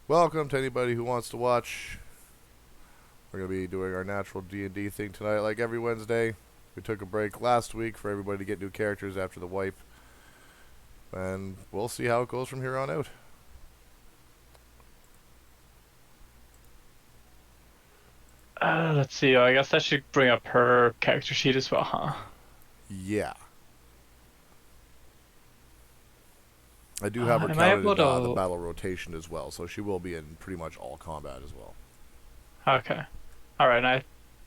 Welcome to anybody who wants to watch. We're going to be doing our natural D&D thing tonight like every Wednesday. We took a break last week for everybody to get new characters after the wipe. And we'll see how it goes from here on out. Let's see. I guess I should bring up her character sheet as well, huh? Yeah. I do have her Am I counted able in the to? battle rotation as well, so she will be in pretty much all combat as well. Okay. All right. And I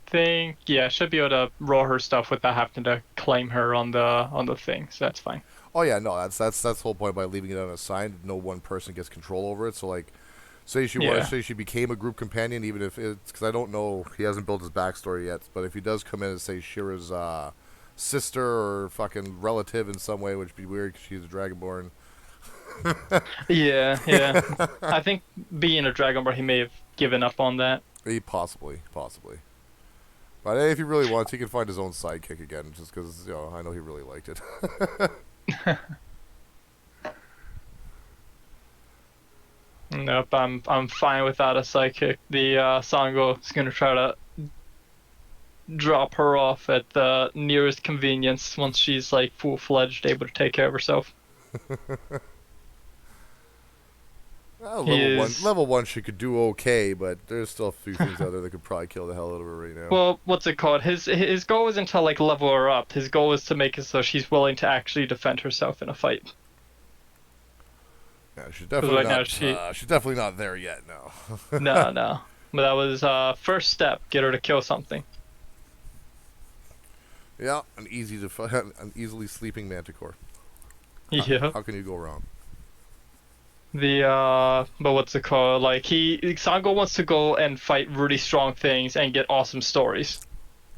think I should be able to roll her stuff without having to claim her on the thing. So that's fine. Oh yeah, no, that's the whole point by leaving it unassigned. No one person gets control over it. So like, Yeah. say she became a group companion, even if it's because I don't know, he hasn't built his backstory yet. But if he does come in and say Shira's sister or fucking relative in some way, which would be weird because she's a dragonborn. Yeah. Yeah. I think being a Dragonborn, he may have given up on that. He possibly. But if he really wants, he can find his own sidekick again, just because I know he really liked it. Nope. I'm fine without a psychic. The Sango is gonna try to drop her off at the nearest convenience once she's like full-fledged, able to take care of herself. He is. Level one, she could do okay, but there's still a few things out there that could probably kill the hell out of her right now. Well, what's it called? His goal isn't to like level her up. His goal is to make it so she's willing to actually defend herself in a fight. Yeah, she's 'Cause definitely right not. now she She's definitely not there yet. No. no. But that was first step. Get her to kill something. Yeah, an easily sleeping manticore. Yeah. How can you go wrong? But what's it called? Like Sango wants to go and fight really strong things and get awesome stories,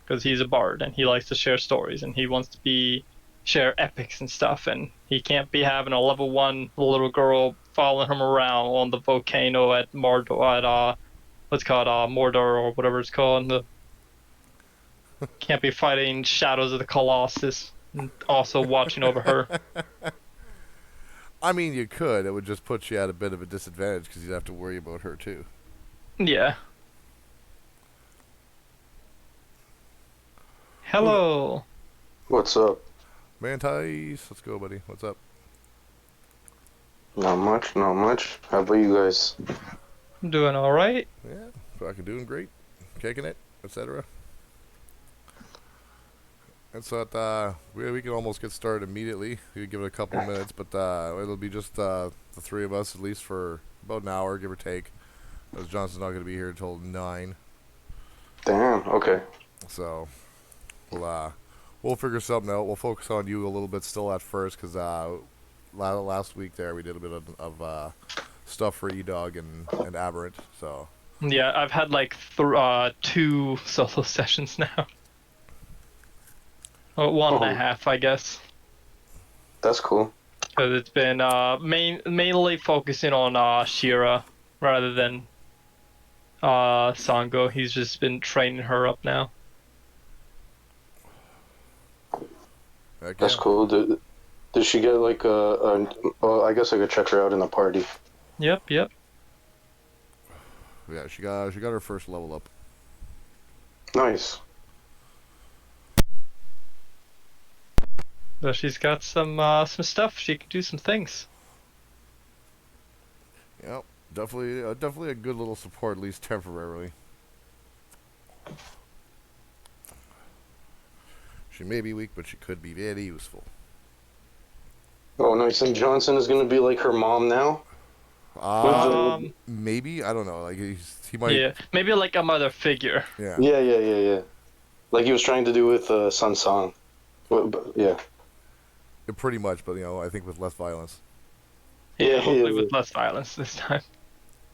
because he's a bard and he likes to share stories and he wants to share epics and stuff, and he can't be having a level one little girl following him around on the volcano at Mordor at what's it called Mordor or whatever it's called. Can't be fighting Shadows of the Colossus and also watching over her. I mean, you could. It would just put you at a bit of a disadvantage because you'd have to worry about her too. Yeah. Okay. Hello. What's up? Mantis, let's go, buddy. What's up? Not much, not much. How about you guys? I'm doing all right. Yeah, fucking doing great, kicking it, etc. And so we can almost get started immediately. We can give it a couple of minutes, but it'll be just the three of us at least for about an hour, give or take. As Johnson's not going to be here until 9, Damn, okay. so we'll figure something out. We'll focus on you a little bit still at first, because last week there we did a bit of stuff for E-Dog and Aberrant. So Yeah, I've had like 2 solo sessions now. Well, one and a Oh, half, I guess. that's cool. Because it's been mainly focusing on Shira rather than Sango. He's just been training her up now. heck That's yeah. cool. Did she get like well, I guess I could check her out in the party. Yep. Yeah, she got her first level up. Nice. So she's got some stuff. She can do some things. Yep, definitely a good little support, at least temporarily. She may be weak, but she could be very useful. Oh, nice. And Johnson is gonna be like her mom now? Maybe, I don't know. Like he might. Yeah, maybe like a mother figure. Yeah. Yeah. Like he was trying to do with Sun Song. Yeah. Pretty much, but I think with less violence. Yeah, Hopefully with less violence this time.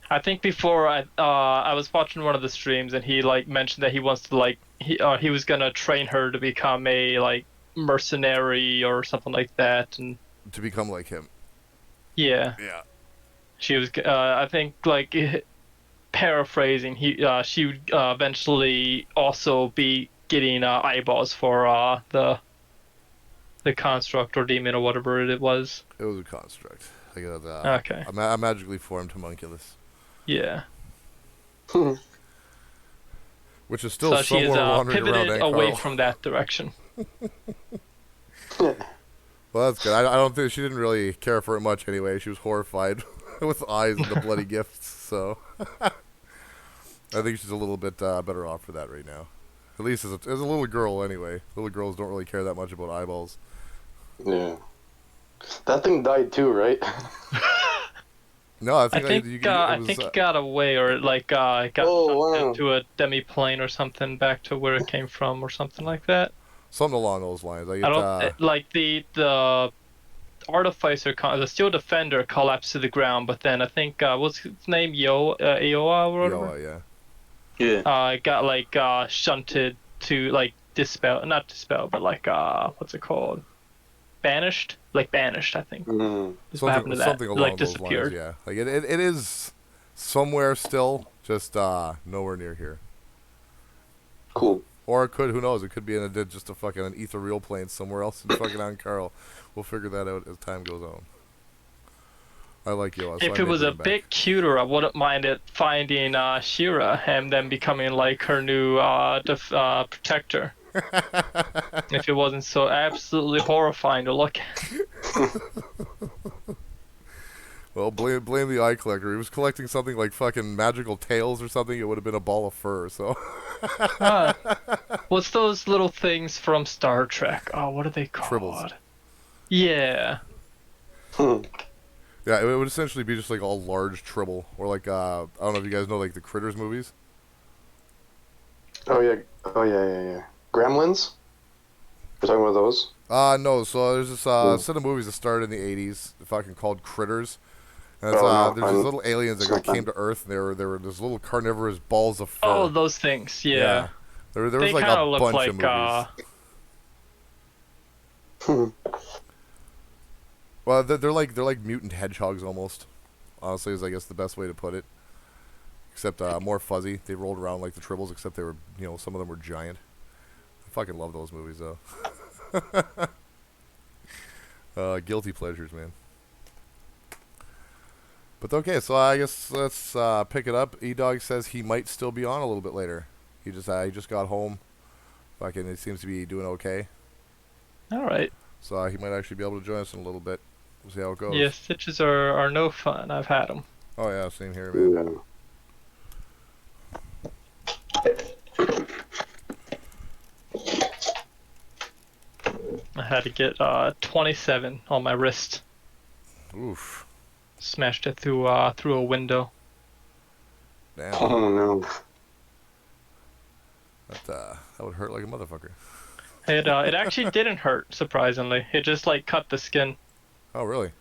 I think before I was watching one of the streams and he like mentioned that he wants to like he was gonna train her to become a like mercenary or something like that, and To become like him. yeah, Yeah. she was I think like paraphrasing, she would eventually also be getting eyeballs for the construct or demon or whatever it was. It was a construct. Like Okay. a magically formed homunculus. Yeah. Which is still So she is somewhere wandering around pivoted away Ank'Harel. from that direction. Well, that's good. I don't think she didn't really care for it much anyway. She was horrified with the eyes and the bloody gifts. So I think she's a little bit better off for that right now. At least as a little girl, anyway. Little girls don't really care that much about eyeballs. Yeah. That thing died too, right? No, I think I think it got away, or like it got Oh, sucked wow. into a demi-plane or something back to where it came from, or something like that. something along those lines. Like I don't like the artificer, the steel defender collapsed to the ground, but then I think what's his name, Aoa or whatever. yeah. Yeah. It got like shunted to like not dispel, but like what's it called? Banished, I think. Mm. Is what happened to that? Something along Like those disappeared. lines, yeah. Like it is somewhere still, just nowhere near here. Cool. Or it could, who knows? It could be just an ethereal plane somewhere else in fucking Ank'Harel. We'll figure that out as time goes on. I like Yoa. If it was a bit cuter, I wouldn't mind it finding Shira and then becoming like her new protector. If it wasn't so absolutely horrifying to look at. Well, blame the eye collector. He was collecting something like fucking magical tails or something. It would have been a ball of fur. So. What's those little things from Star Trek? Oh, what are they called? Tribbles. Yeah. Yeah, it would essentially be just like a large tribble, or like I don't know if you guys know like the Critters movies. Oh yeah. Gremlins? We're talking about those? No. So there's this set of movies that started in the '80s, fucking called Critters. And it's, No, there's these little aliens that came to Earth, and they were these little carnivorous balls of fur. Oh, those things. Yeah. There was They like kind a of look bunch like of movies. Well, they're like mutant hedgehogs almost. Honestly, is I guess the best way to put it. Except more fuzzy. They rolled around like the Tribbles, except they were, some of them were giant. I fucking love those movies though. Guilty pleasures, man. But okay, so I guess let's pick it up. E-Dog says he might still be on a little bit later. He just got home. Fucking, it seems to be doing okay. All right. So he might actually be able to join us in a little bit. We'll see how it goes. Yeah, stitches are no fun. I've had them. Oh yeah, same here, man. I had to get 27 on my wrist. Oof. Smashed it through a window. Damn. Oh no. That would hurt like a motherfucker. It actually didn't hurt, surprisingly. It just like cut the skin. Oh really?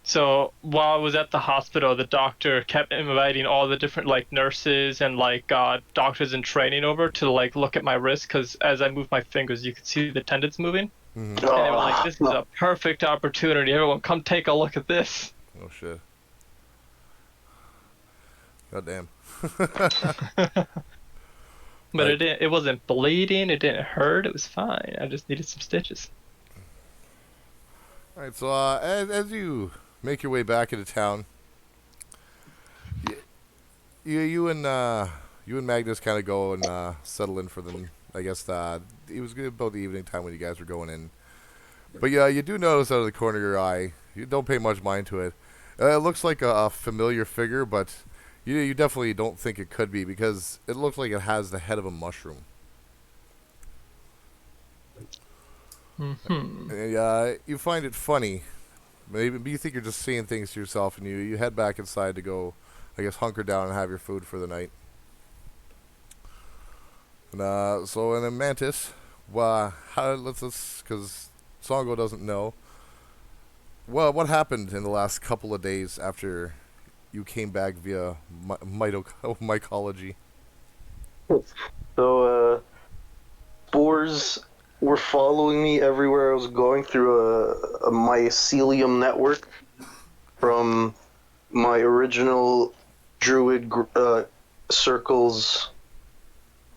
So while I was at the hospital, the doctor kept inviting all the different like nurses and like doctors in training over to like look at my wrist, because as I moved my fingers, you could see the tendons moving. Mm-hmm. And they were like, "This is a perfect opportunity. Everyone, come take a look at this." Oh shit. God damn. But Like- it wasn't bleeding. It didn't hurt. It was fine. I just needed some stitches. All right, so as you make your way back into town, you and Magnus kind of go and settle in for them. I guess it was good about the evening time when you guys were going in. But yeah, you do notice out of the corner of your eye, you don't pay much mind to it. It looks like a familiar figure, but you definitely don't think it could be, because it looks like it has the head of a mushroom. Mm-hmm. And, you find it funny. Maybe you think you're just seeing things to yourself, and you head back inside to go, I guess, hunker down and have your food for the night. And and then Mantis, let's because Songo doesn't know. Well, what happened in the last couple of days after you came back via mycology? So, spores were following me everywhere I was going through a mycelium network from my original druid circles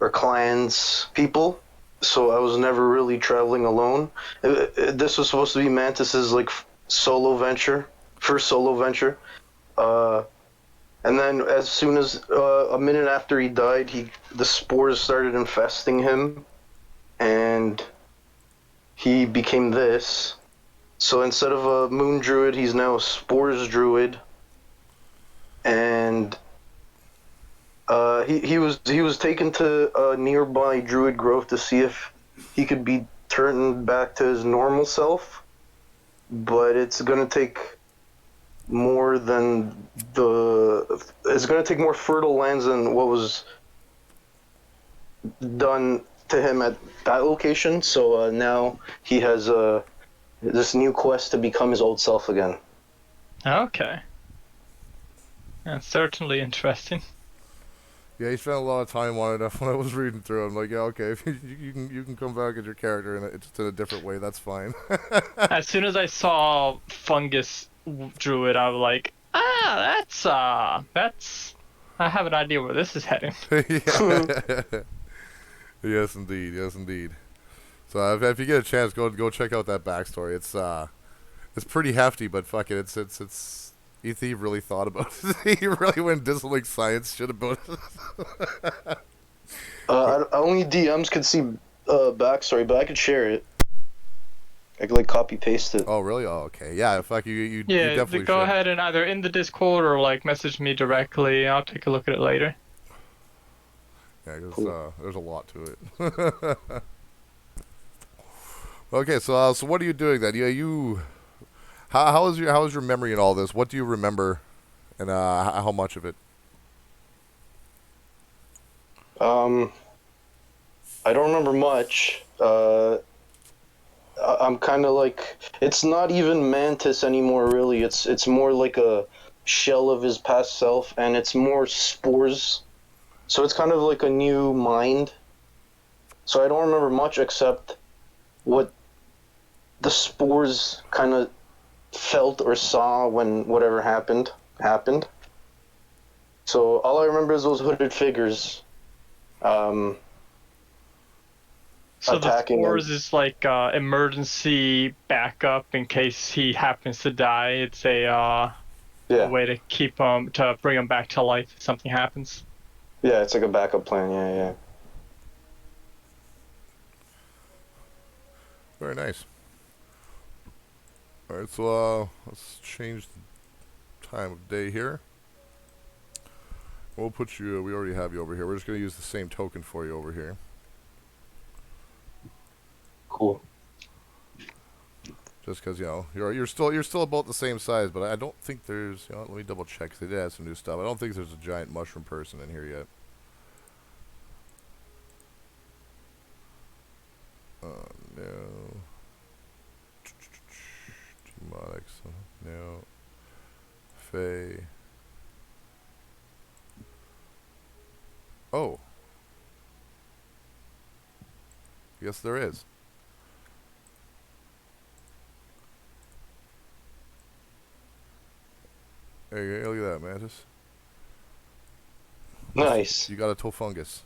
or clans people. So I was never really traveling alone. This was supposed to be Mantis's like first solo venture. And And then as soon as a minute after he died, the spores started infesting him, and he became this. So instead of a moon druid, he's now a spores druid, and he was taken to a nearby druid grove to see if he could be turned back to his normal self, but it's gonna take more than it's gonna take more fertile lands than what was done to him at that location. So now he has this new quest to become his old self again. Okay. That's certainly interesting. Yeah, he spent a lot of time on it. When I was reading through, I'm like, yeah, okay, if you can come back as your character, and it's in a different way. That's fine. As soon as I saw Fungus Druid, I was like, that's I have an idea where this is heading. Yeah. Yes, indeed. Yes, indeed. So if you get a chance, go check out that backstory. It's pretty hefty, but fuck it, it's. He really thought about it. He really went and did some like science shit about it. Only DMs could see backstory, but I could share it. I could like copy paste it. Oh really? Oh okay. Yeah. Fuck you Yeah, definitely go should. ahead and either in the Discord or like message me directly. I'll take a look at it later. Yeah, because Cool. there's a lot to it. Okay, so what are you doing then? You how is your memory in all this? What do you remember, and how much of it? I don't remember much. I'm kind of like, it's not even Mantis anymore, really. It's more like a shell of his past self, and it's more spores. So it's kind of like a new mind. So I don't remember much except what the spores kind of felt or saw when whatever happened. So all I remember is those hooded figures. So the Attacking spores is like emergency backup in case he happens to die. It's a Yeah, way to keep him to bring him back to life if something happens. yeah, it's like a backup plan. Yeah. Very nice. All right, so let's change the time of day here. We'll put you. We already have you over here. We're just gonna use the same token for you over here. Cool. Just because you're still about the same size, but I don't think there's. Let me double check. 'Cause they did add some new stuff. I don't think there's a giant mushroom person in here yet. No. Demonics. No. Fae. Oh. Yes, there is. There you go. Look at that, Mantis. Nice. You got a Tofungus.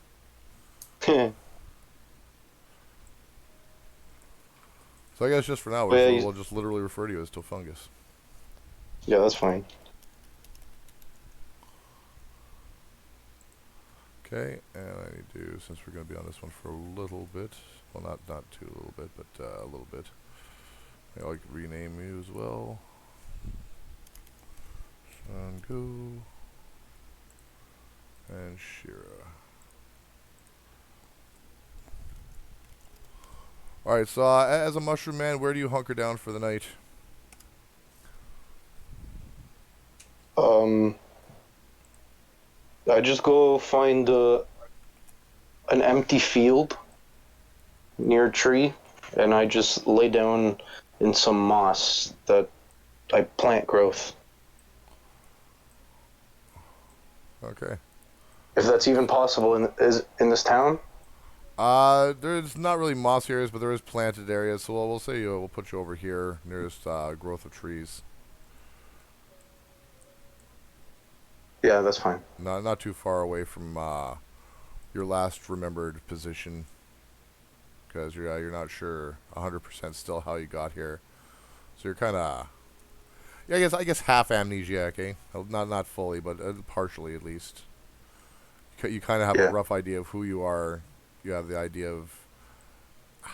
So I guess just for now, we'll just literally refer to you as Tofungus. Yeah, that's fine. Okay, and I need to, since we're going to be on this one for a little bit, well, not too little bit, but a little bit. I'll rename you as well. Shangu and Shira. Alright, so as a mushroom man, where do you hunker down for the night? I just go find an empty field near a tree, and I just lay down in some moss that I plant growth. Okay. If that's even possible in this town. There's not really moss areas, but there is planted areas. So we'll say we'll put you over here nearest growth of trees. Yeah, that's fine. Not too far away from your last remembered position, because you're not sure 100% still how you got here. So you're kind of Yeah, I guess half amnesiac, eh? Not fully, but partially at least. You kind of have a Yeah. rough idea of who you are. You have the idea of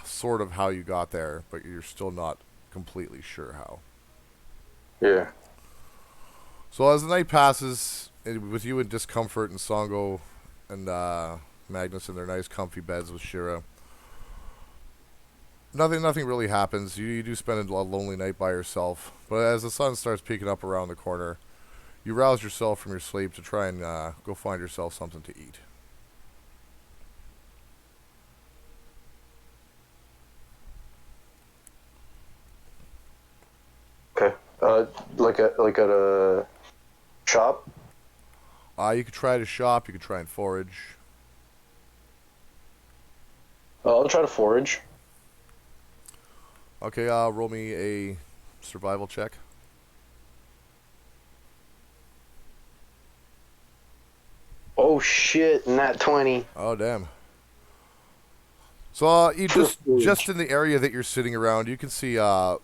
sort of how you got there, but you're still not completely sure how. Yeah. So as the night passes, with you in discomfort and Songo and Magnus in their nice comfy beds with Shira, nothing really happens. You do spend a lonely night by yourself, but as the sun starts peeking up around the corner, you rouse yourself from your sleep to try and go find yourself something to eat. Okay. Like at a shop. You could try to shop. You could try and forage. I'll try to forage. Okay, roll me a survival check. Oh shit! Nat 20. Oh damn. So you just in the area that you're sitting around, you can see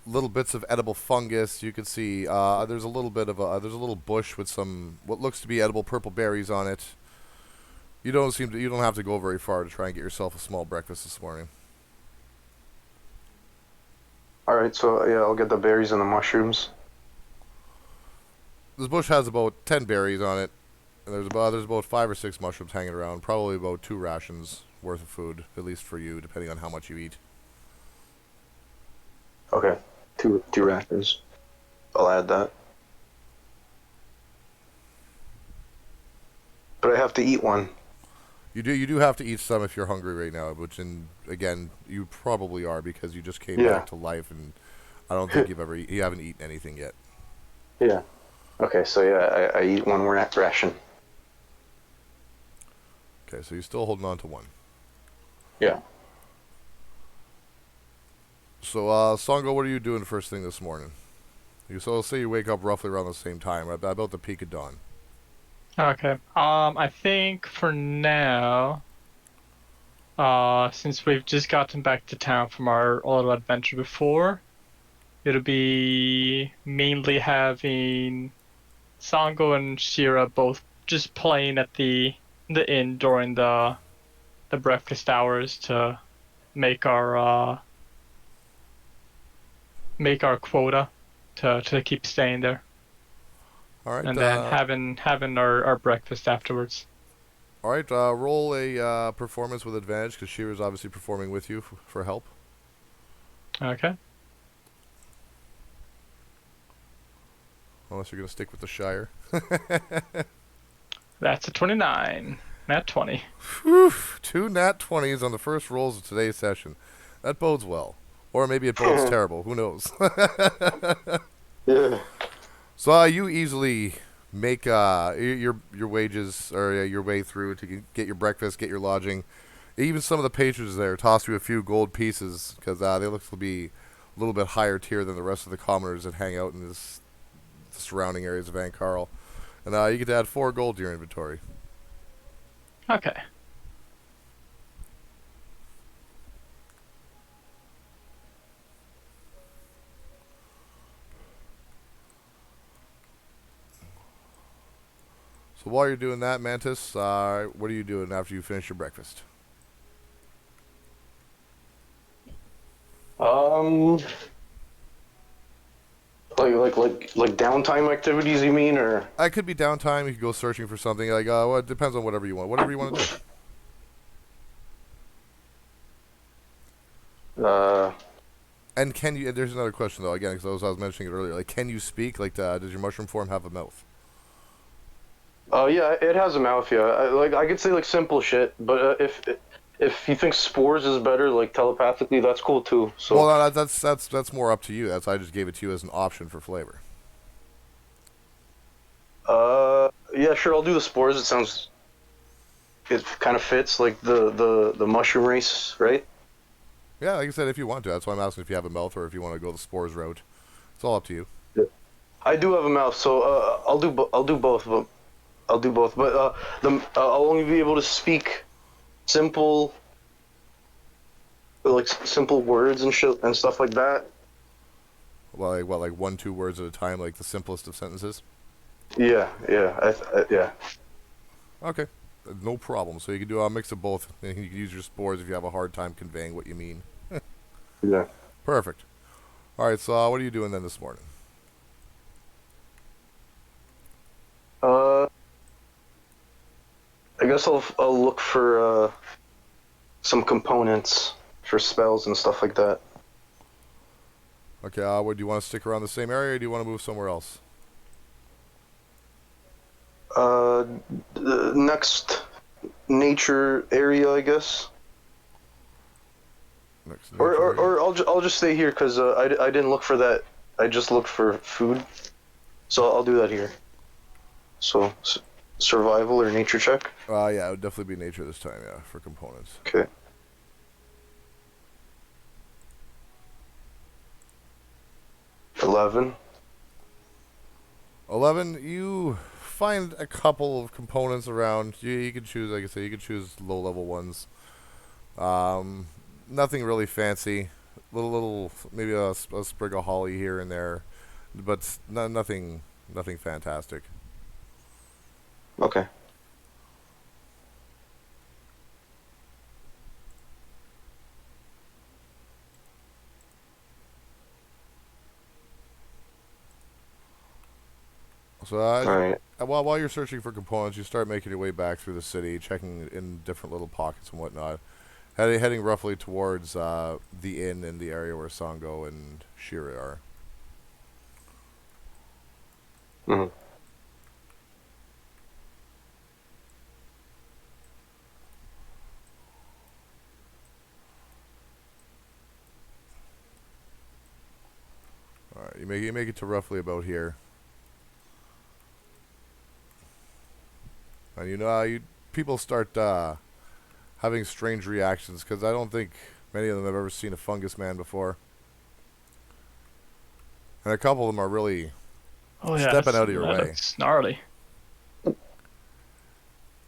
little bits of edible fungus. You can see there's a little bit of there's a little bush with some what looks to be edible purple berries on it. You don't have to go very far to try and get yourself a small breakfast this morning. All right, so yeah, I'll get the berries and the mushrooms. This bush has about 10 berries on it. And there's about 5 or 6 mushrooms hanging around. Probably about 2 rations worth of food, at least for you, depending on how much you eat. Okay, two rations. I'll add that. But I have to eat one. You do have to eat some if you're hungry right now, which again you probably are because you just came Yeah. back to life, and I don't think you haven't eaten anything yet. Yeah. Okay, so yeah, I eat one ration. Okay, so you're still holding on to one. Yeah. So Songo, what are you doing first thing this morning? So say you wake up roughly around the same time, about the peak of dawn. Okay. I think for now, since we've just gotten back to town from our little adventure before, it'll be mainly having Sango and Shira both just playing at the inn during the breakfast hours to make our quota to keep staying there. All right. And then having our breakfast afterwards. All right. Roll a performance with advantage because Shira's obviously performing with you for help. Okay. Unless you're gonna stick with the Shire. That's a 29. Nat 20. Whew, 2 nat 20s on the first rolls of today's session. That bodes well. Or maybe it bodes terrible. Who knows? Yeah. So you easily make your wages or your way through to get your breakfast, get your lodging. Even some of the patrons there toss you a few gold pieces because they look to be a little bit higher tier than the rest of the commoners that hang out in the surrounding areas of Ank'Harel. And you get to add 4 gold to your inventory. Okay. So while you're doing that, Mantis, what are you doing after you finish your breakfast? Like downtime activities, you mean, or? It could be downtime. You could go searching for something. Well, it depends on whatever you want. Whatever you want to do. And can you? There's another question though. Again, because I was mentioning it earlier. Like, can you speak? Like, does your mushroom form have a mouth? Yeah, it has a mouth. Yeah, I could say like simple shit, but if you think spores is better, like telepathically, that's cool too. So. Well, that's more up to you. I just gave it to you as an option for flavor. Yeah, sure. I'll do the spores. It kind of fits like the mushroom race, right? Yeah, like I said, if you want to. That's why I'm asking if you have a mouth or if you want to go the spores route. It's all up to you. Yeah. I do have a mouth, so I'll do both. But I'll do both. But I'll only be able to speak simple words and shit and stuff like that. Well, like what, like 1-2 words at a time, like the simplest of sentences? Yeah, yeah, yeah. Okay, no problem. So you can do a mix of both. You can use your spores if you have a hard time conveying what you mean. Yeah. Perfect. All right, so what are you doing then this morning? Uh, I guess I'll look for some components for spells and stuff like that. Okay, do you want to stick around the same area, or do you want to move somewhere else? The next nature area, I guess. Next Or, nature or, area. or I'll just stay here because I didn't look for that. I just looked for food, so I'll do that here. So survival or nature check. Yeah, it would definitely be nature this time. Yeah, for components. Okay. 11. 11. You find a couple of components around. You can choose, like I say, you can choose low-level ones. Nothing really fancy. Little, maybe a sprig of holly here and there, but nothing fantastic. Okay. So, All right. while you're searching for components, you start making your way back through the city, checking in different little pockets and whatnot. Heading roughly towards the inn in the area where Sango and Shira are. Mm-hmm. All right, you make it to roughly about here, and people start having strange reactions because I don't think many of them have ever seen a fungus man before, and a couple of them are really Oh yeah, stepping out of your that way. looks gnarly.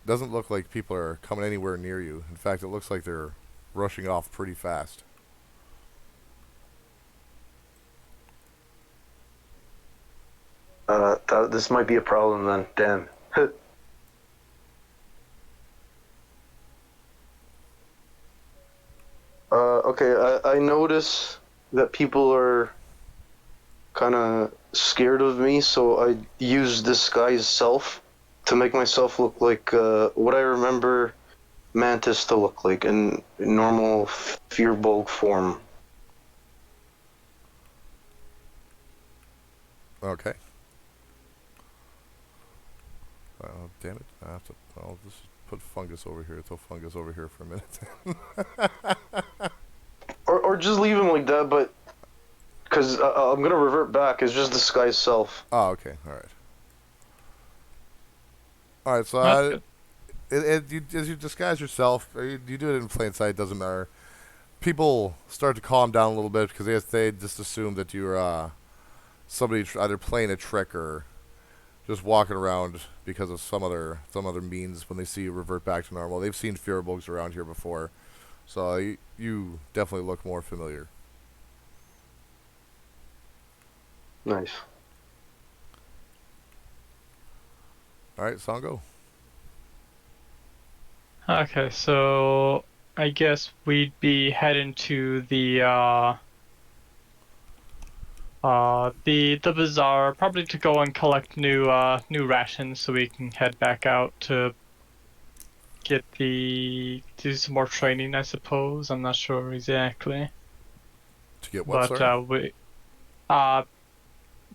Doesn't look like people are coming anywhere near you. In fact, it looks like they're rushing off pretty fast. This might be a problem then. Damn. Okay, I notice that people are kind of scared of me, so I use disguise self to make myself look like what I remember Mantis to look like in normal Fearbulk form. Okay. Oh, damn it. I'll just put fungus over here. Throw fungus over here for a minute. Or just leave him like that, but because I'm gonna revert back. It's just disguise self. Oh, okay. All right. All right, so That's good. as you disguise yourself, you do it in plain sight, doesn't matter. People start to calm down a little bit because they just assume that you're somebody either playing a trick or just walking around because of some other means when they see you revert back to normal. They've seen Fearbugs around here before, so you definitely look more familiar. Nice. All right, Sango. Okay, so I guess we'd be heading to the bazaar, probably to go and collect new rations so we can head back out to do some more training, I suppose. I'm not sure exactly. To get what, But sorry? we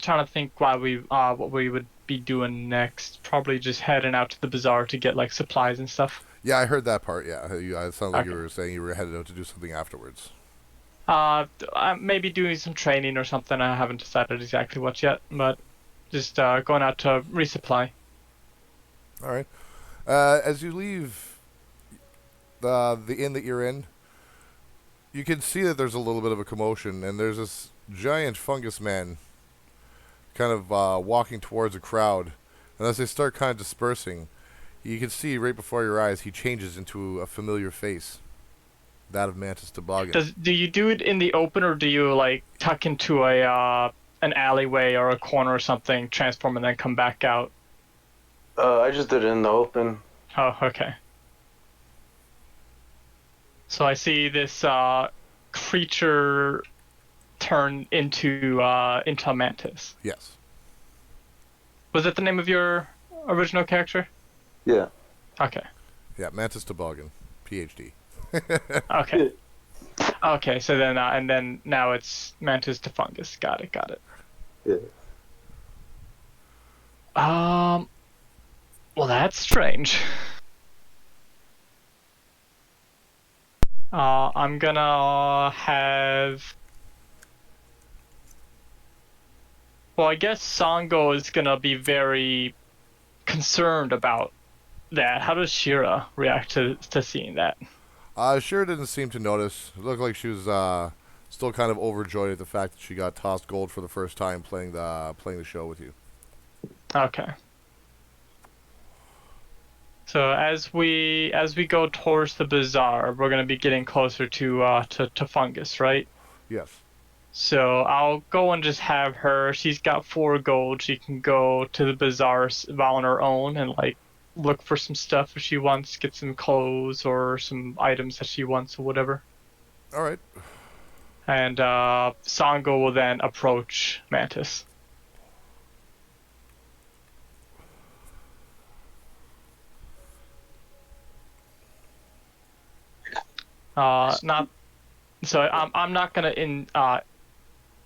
trying to think what we would be doing next. Probably just heading out to the bazaar to get like supplies and stuff. Yeah, I heard that part. Yeah, it sounded like you Okay. were saying you were headed out to do something afterwards. Maybe doing some training or something. I haven't decided exactly what yet, but just going out to resupply. All right. As you leave the inn that you're in, you can see that there's a little bit of a commotion, and there's this giant fungus man kind of walking towards a crowd. And as they start kind of dispersing, you can see right before your eyes he changes into a familiar face. That of Mantis Toboggan. Do you do it in the open, or do you like tuck into a an alleyway or a corner or something, transform and then come back out? I just did it in the open. Oh, okay. So I see this creature turn into a mantis. Yes. Was that the name of your original character? Yeah. Okay. Yeah, Mantis Toboggan, PhD. Okay. Okay. So then, and then now it's Mantis Tofungus. Got it. Got it. Yeah. Well, that's strange. I'm gonna have. Well, I guess Sango is gonna be very concerned about that. How does Shira react to seeing that? Sure didn't seem to notice. It looked like she was still kind of overjoyed at the fact that she got tossed gold for the first time playing the show with you. Okay. So as we go towards the bazaar, we're gonna be getting closer to Fungus, right? Yes. So I'll go and just have her. She's got 4 gold. She can go to the bazaar on her own and like look for some stuff if she wants, get some clothes or some items that she wants or whatever. All right. And Sango will then approach Mantis. Not so. I'm not gonna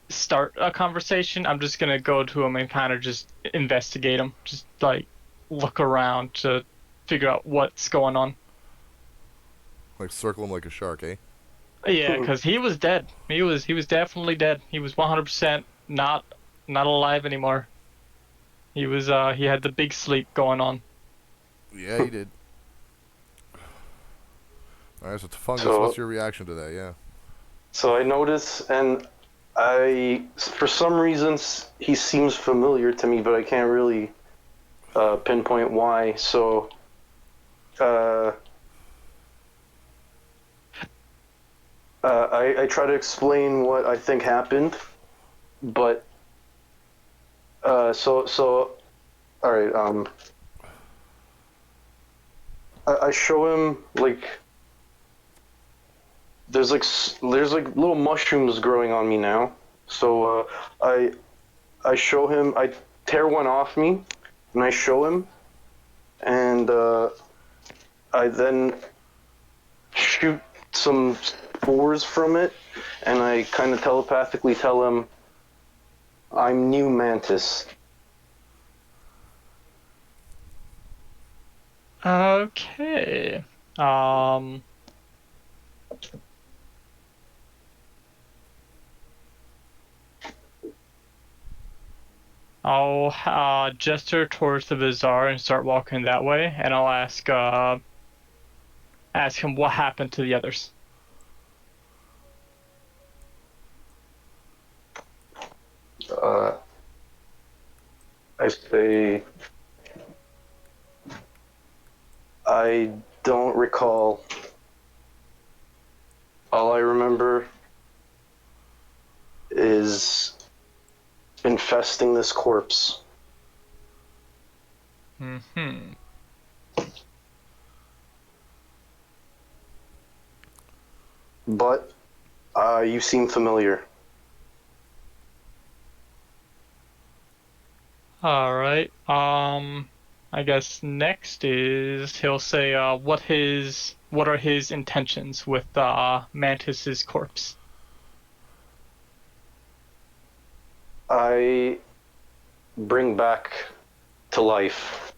start a conversation. I'm just gonna go to him and kind of just investigate him. Just like look around to figure out what's going on. Like circle him like a shark, eh? Yeah, because he was dead. He was definitely dead. He was 100% not alive anymore. He was he had the big sleep going on. Yeah, he did. All right, so Tofungus, So- what's your reaction to that? Yeah. So I notice, and for some reasons, he seems familiar to me, but I can't really pinpoint why. So, I try to explain what I think happened, but all right. I show him like there's like little mushrooms growing on me now. So I show him. I tear one off me, and I show him, and I then shoot some spores from it, and I kind of telepathically tell him, "I'm new Mantis." Okay. I'll gesture towards the bazaar and start walking that way, and I'll ask him what happened to the others. I say, I don't recall. All I remember is infesting this corpse. Mm-hmm. But you seem familiar. All right. I guess next is he'll say what are his intentions with Mantis's corpse. I bring back to life.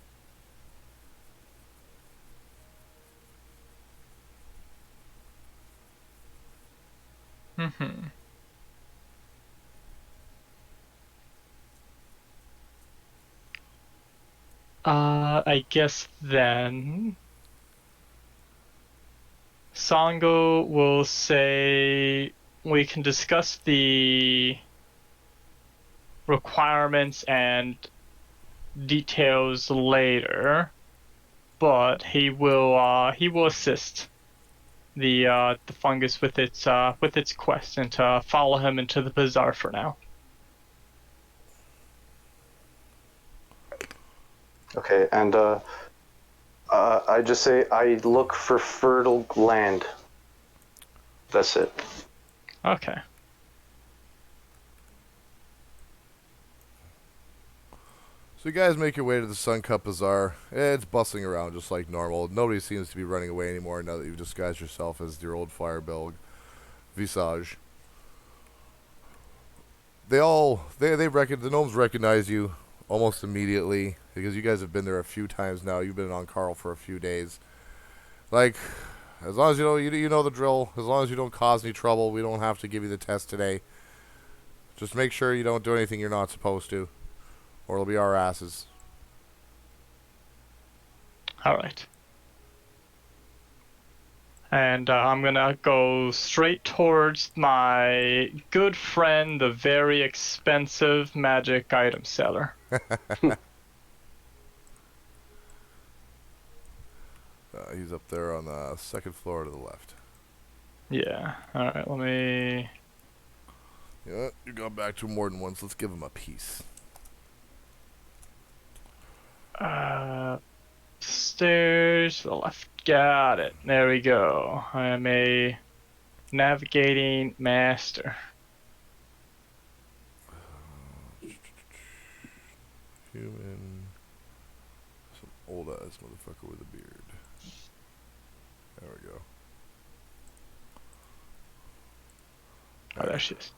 Mm-hmm. I guess then Sango will say we can discuss the requirements and details later, but he will assist the fungus with its quest and to follow him into the bazaar for now. Okay, and I just say I look for fertile land. That's it. Okay. So you guys make your way to the Sun Cup Bazaar. It's bustling around just like normal. Nobody seems to be running away anymore now that you've disguised yourself as your old Firebelg visage. The gnomes recognize you almost immediately because you guys have been there a few times now. You've been on Ank'Harel for a few days. Like, as long as you know the drill, as long as you don't cause any trouble, we don't have to give you the test today. Just make sure you don't do anything you're not supposed to, or it'll be our asses. All right. And I'm gonna go straight towards my good friend, the very expensive magic item seller. He's up there on the second floor to the left. Yeah. All right. Let me. Yeah, you've gone back to him more than once. Let's give him a piece. Stairs to the left. Got it. There we go. I am a navigating master. Human. Some old ass motherfucker with a beard. There we go. Oh, there she is.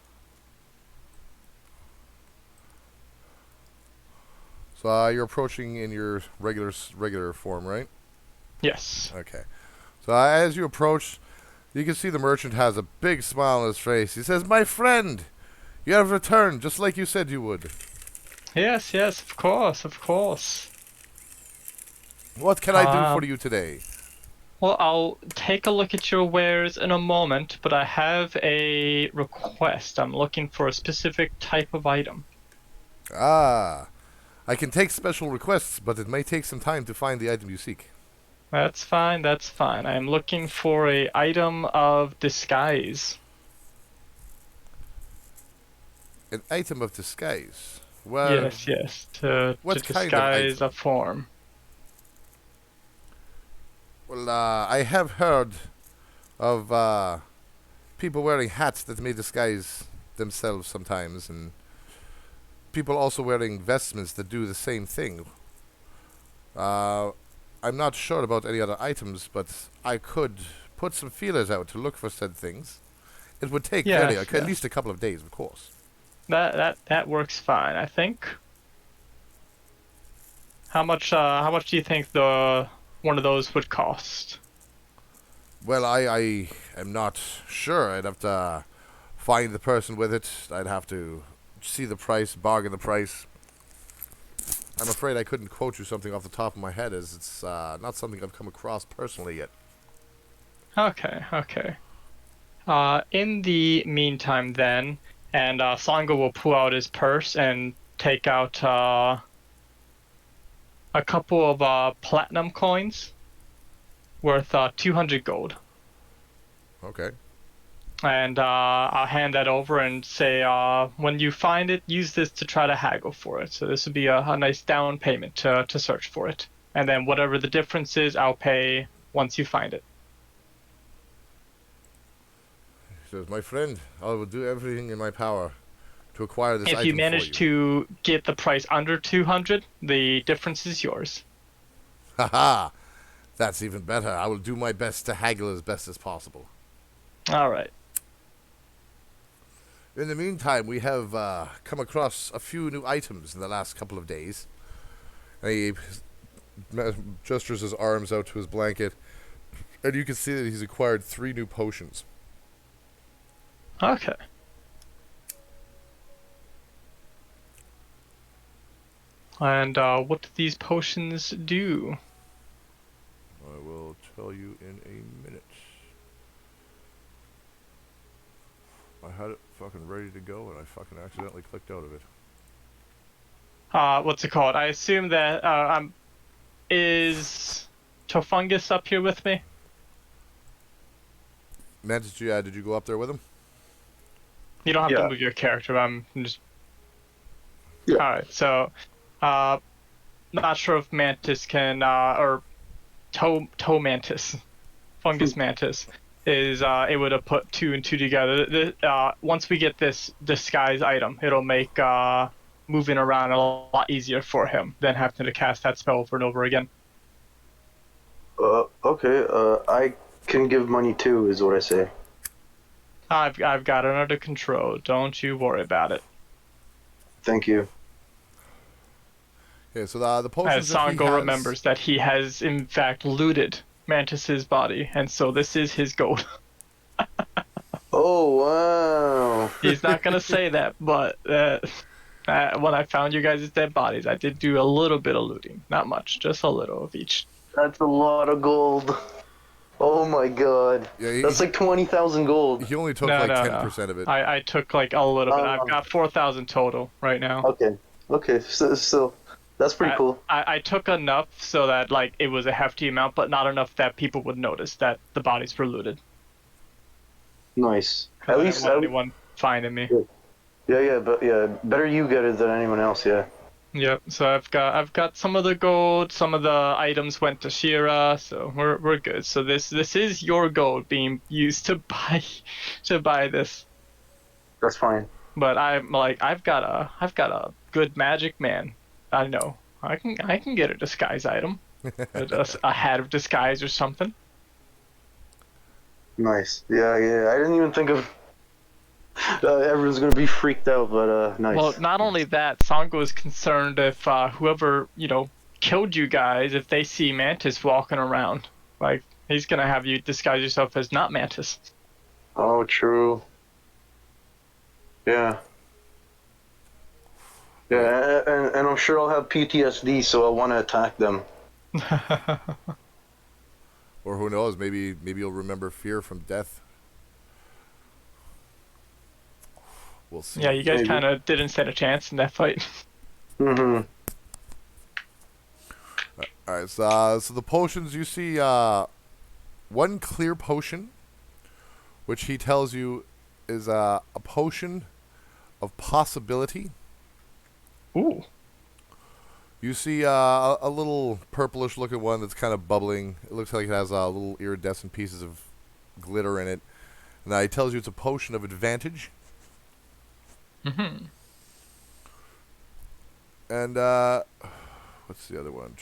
So you're approaching in your regular form, right? Yes. Okay. So as you approach, you can see the merchant has a big smile on his face. He says, "My friend, you have returned just like you said you would. Yes, of course, of course. What can I do for you today?" Well, I'll take a look at your wares in a moment, but I have a request. I'm looking for a specific type of item. Ah, I can take special requests, but it may take some time to find the item you seek. That's fine, that's fine. I am looking for a item of disguise. An item of disguise. Well, Yes, to what kind of disguise item? a form. Well, I have heard of people wearing hats that may disguise themselves sometimes, and people also wearing vestments that do the same thing. I'm not sure about any other items, but I could put some feelers out to look for said things. It would take at least a couple of days, of course. That works fine, I think. How much do you think one of those would cost? Well, I am not sure. I'd have to find the person with it. I'd have to see the price, bargain the price. I'm afraid I couldn't quote you something off the top of my head, as it's not something I've come across personally yet. Okay. In the meantime then, and Sango will pull out his purse and take out a couple of platinum coins worth 200 gold. Okay. And I'll hand that over and say, when you find it, use this to try to haggle for it. So this would be a nice down payment to search for it. And then whatever the difference is, I'll pay once you find it. He says, "My friend, I will do everything in my power to acquire this item If you for manage to get the price under 200, the difference is yours. Haha! That's even better. I will do my best to haggle as best as possible. All right. In the meantime, we have come across a few new items in the last couple of days." And he gestures his arms out to his blanket, and you can see that he's acquired 3 new potions. Okay. And what do these potions do? I will tell you in a minute. I had it fucking ready to go, and I fucking accidentally clicked out of it. What's it called? I assume that is Tofungus up here with me? Mantis, did you go up there with him? You don't have to Yeah. move your character. I'm just. Yeah. All right. So, not sure if Mantis can or toe mantis, fungus mantis is able to put 2 and 2 together. Once we get this disguise item, it'll make moving around a lot easier for him than having to cast that spell over and over again. Okay. I can give money too, is what I say. I've got it under control. Don't you worry about it. Thank you. Okay, so the As potions that he Sango has... remembers that he has in fact looted Mantis's body, and so this is his gold. Oh wow. He's not gonna say that, but when I found you guys' dead bodies, I did do a little bit of looting. Not much, just a little of each. That's a lot of gold. Oh my god. Yeah, That's like 20,000 gold. He only took No, like no, 10% of it. I took like a little bit. I've got 4,000 total right now. Okay. Okay. So that's pretty cool. I took enough so that like it was a hefty amount, but not enough that people would notice that the bodies were looted. Nice. I At didn't least want anyone finding me. Yeah, but better you get it than anyone else, yeah. Yep. So I've got some of the gold. Some of the items went to Shira, so we're good. So this is your gold being used to buy this. That's fine. But I'm like I've got a good magic man. I know I can get a disguise item, a hat of disguise or something. Nice. Yeah. I didn't even think of everyone's gonna be freaked out, but nice. Well, not only that, Sango is concerned if whoever killed you guys, if they see Mantis walking around, like he's gonna have you disguise yourself as not Mantis. Oh, true. Yeah. Yeah, and I'm sure I'll have PTSD, so I'll want to attack them. Or who knows, maybe you'll remember fear from death. We'll see. Yeah, you guys Maybe. kind of didn't stand a chance in that fight. Mm-hmm. Alright, so the potions, you see one clear potion, which he tells you is a potion of possibility. Ooh. You see a little purplish looking one that's kind of bubbling. It looks like it has little iridescent pieces of glitter in it. And he tells you it's a potion of advantage. Mm-hmm. And what's the other one?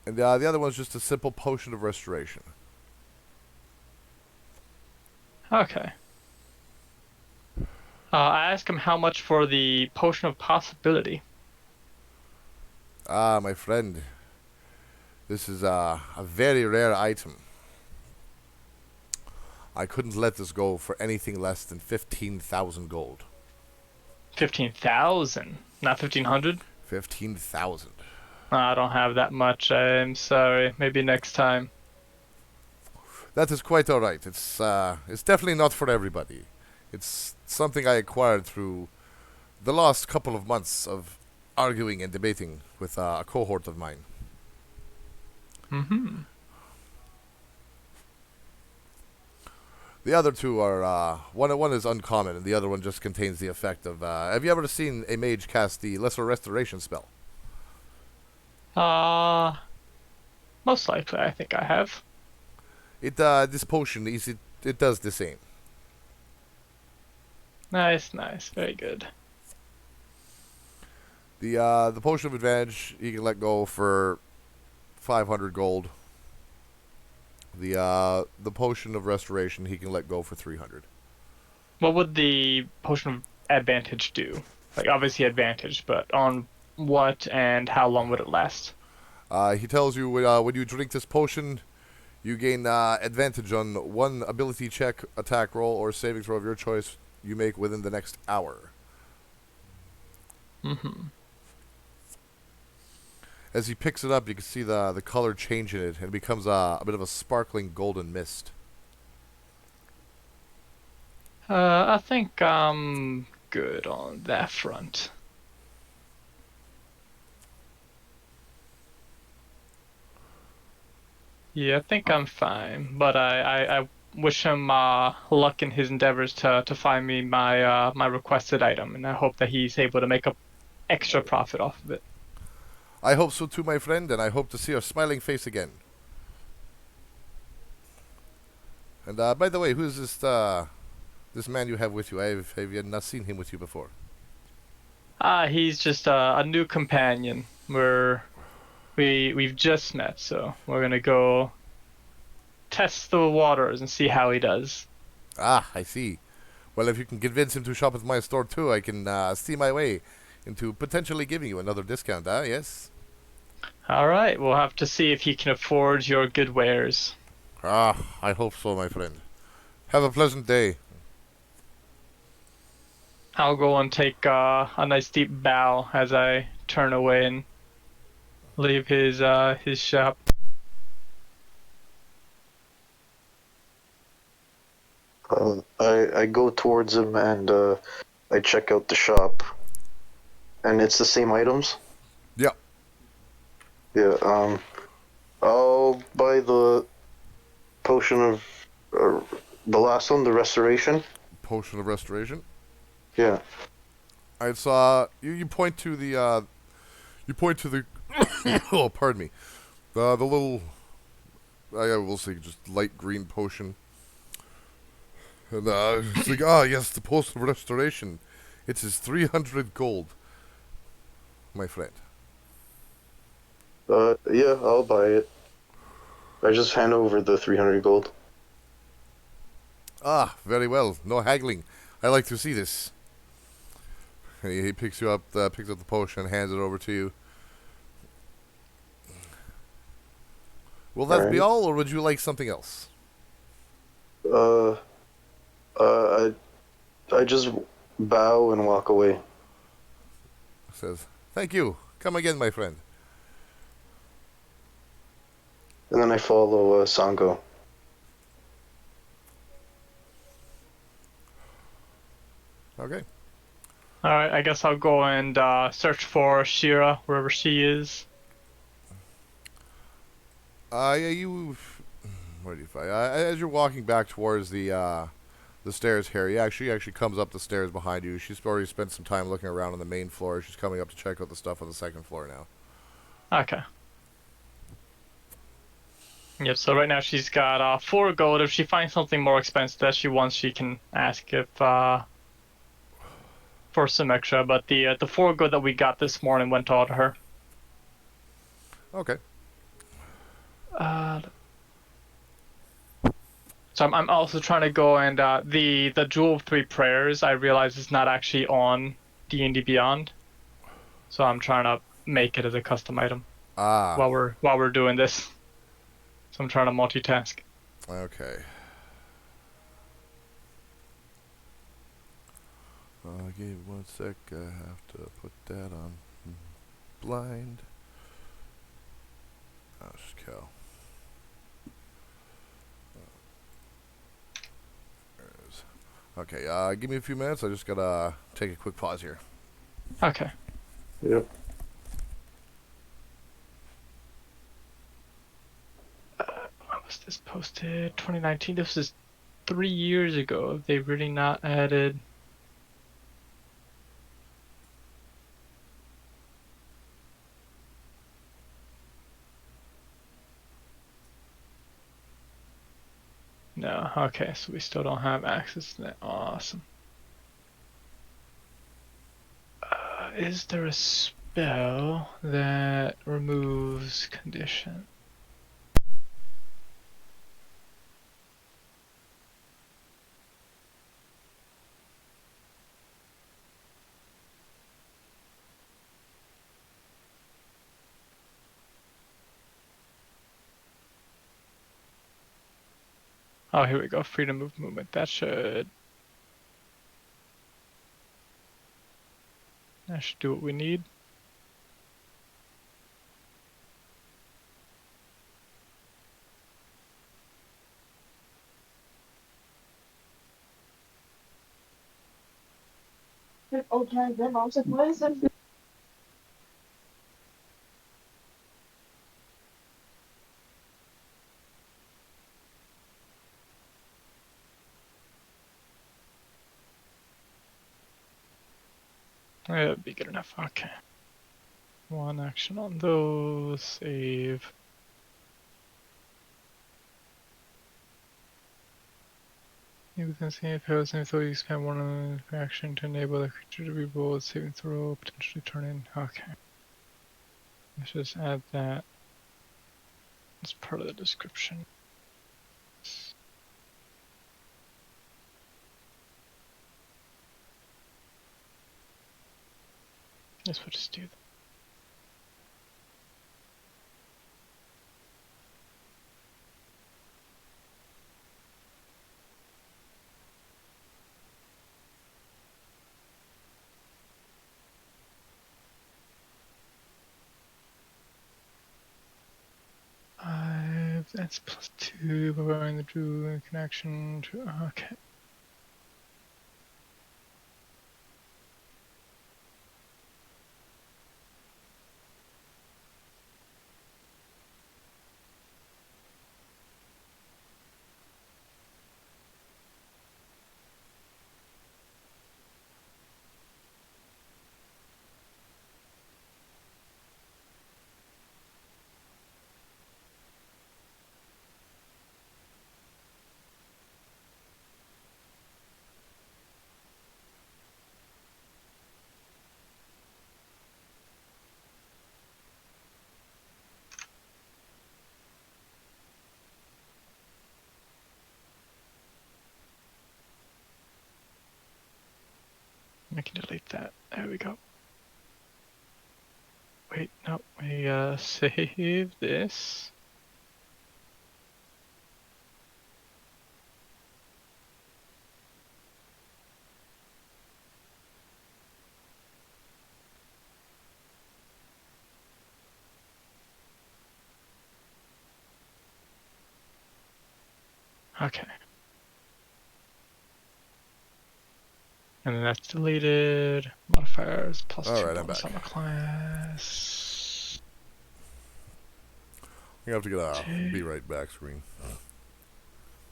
And the other one's just a simple potion of restoration. Okay. I asked him how much for the potion of possibility. Ah, my friend. This is a very rare item. I couldn't let this go for anything less than 15,000 gold. 15,000, not 1,500. 15,000. I don't have that much. I'm sorry. Maybe next time. That is quite all right. It's definitely not for everybody. It's something I acquired through the last couple of months of arguing and debating with a cohort of mine. Mm-hmm. The other two are one is uncommon, and the other one just contains the effect of. Have you ever seen a mage cast the Lesser Restoration spell? Most likely, I think I have. This potion it does the same. Nice, very good. The potion of advantage you can let go for 500 gold. The potion of restoration he can let go for 300. What would the potion of advantage do? Like, obviously advantage, but on what and how long would it last? He tells you when you drink this potion, you gain advantage on one ability check, attack roll, or saving throw of your choice you make within the next hour. Mm-hmm. As he picks it up, you can see the color change in it, and it becomes a bit of a sparkling golden mist. I think I'm good on that front. Yeah, I think I'm fine, but I wish him luck in his endeavors to find me my requested item, and I hope that he's able to make a extra profit off of it. I hope so too, my friend, and I hope to see your smiling face again. And by the way, who's this man you have with you? Have you not seen him with you before? He's just a new companion. We've just met, so we're gonna go test the waters and see how he does. Ah, I see. Well, if you can convince him to shop at my store too, I can see my way into potentially giving you another discount. Yes. All right, we'll have to see if he can afford your good wares. Ah, I hope so, my friend. Have a pleasant day. I'll go and take a nice deep bow as I turn away and leave his shop. I go towards him and I check out the shop, and it's the same items. Yeah. Yeah. I'll buy the potion of the last one, the restoration. Potion of restoration. Yeah. I saw you. You point to the. You point to the. Oh, pardon me. The little. I will say just light green potion. And it's like, yes, the potion of restoration. It is 300 gold, my friend. Yeah, I'll buy it. I just hand over the 300 gold. Ah, very well. No haggling. I like to see this. And he picks you up, picks up the potion, and hands it over to you. Will that be all, or would you like something else? I just bow and walk away. Says, thank you. Come again, my friend. And then I follow Sango. Okay. All right, I guess I'll go and search for Shira wherever she is. Yeah, you. Where do you find? As you're walking back towards the stairs here, she actually comes up the stairs behind you. She's already spent some time looking around on the main floor. She's coming up to check out the stuff on the second floor now. Okay. Yep, so right now she's got 4 gold. If she finds something more expensive that she wants, she can ask if for some extra. But the 4 gold that we got this morning went all to her. Okay. So I'm also trying to go and the Jewel of 3 Prayers I realize is not actually on D&D Beyond, so I'm trying to make it as a custom item while we're doing this. So I'm trying to multitask. Okay. Give me 1 sec. I have to put that on blind. Oh, just cow. Okay, give me a few minutes. I just gotta take a quick pause here. Okay. Yep. When was this posted? 2019. This is 3 years ago. Have they really not added? No. Okay, so we still don't have access to that. Awesome. Is there a spell that removes condition? Oh, here we go. Freedom of movement. That should do what we need. That'd be good enough. Okay. One action on those. Save. You can see if it and so you spend one action to enable the creature to re-roll a saving throw, potentially turn in. Okay. Let's just add that as part of the description. Yes, we'll just do that. That's +2, but we're in the drew connection to. Okay. I can delete that. There we go. Wait, no, we save this. Okay. And then that's deleted. Modifiers +2 Alright, I'm bonus back. on the class. You have to get a be right back screen.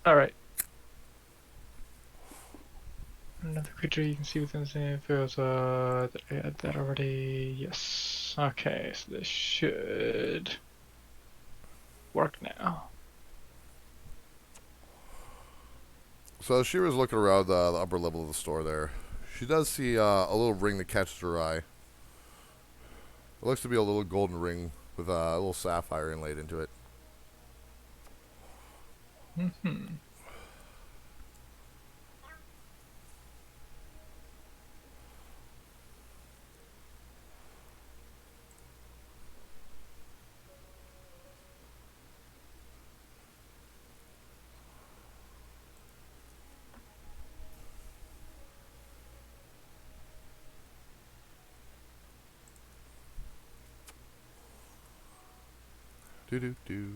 Alright. Another creature you can see within the same field. Did I add that already? Yes. Okay, so this should work now. So she was looking around the upper level of the store there. She does see a little ring that catches her eye. It looks to be a little golden ring with a little sapphire inlaid into it. Mm-hmm. Do.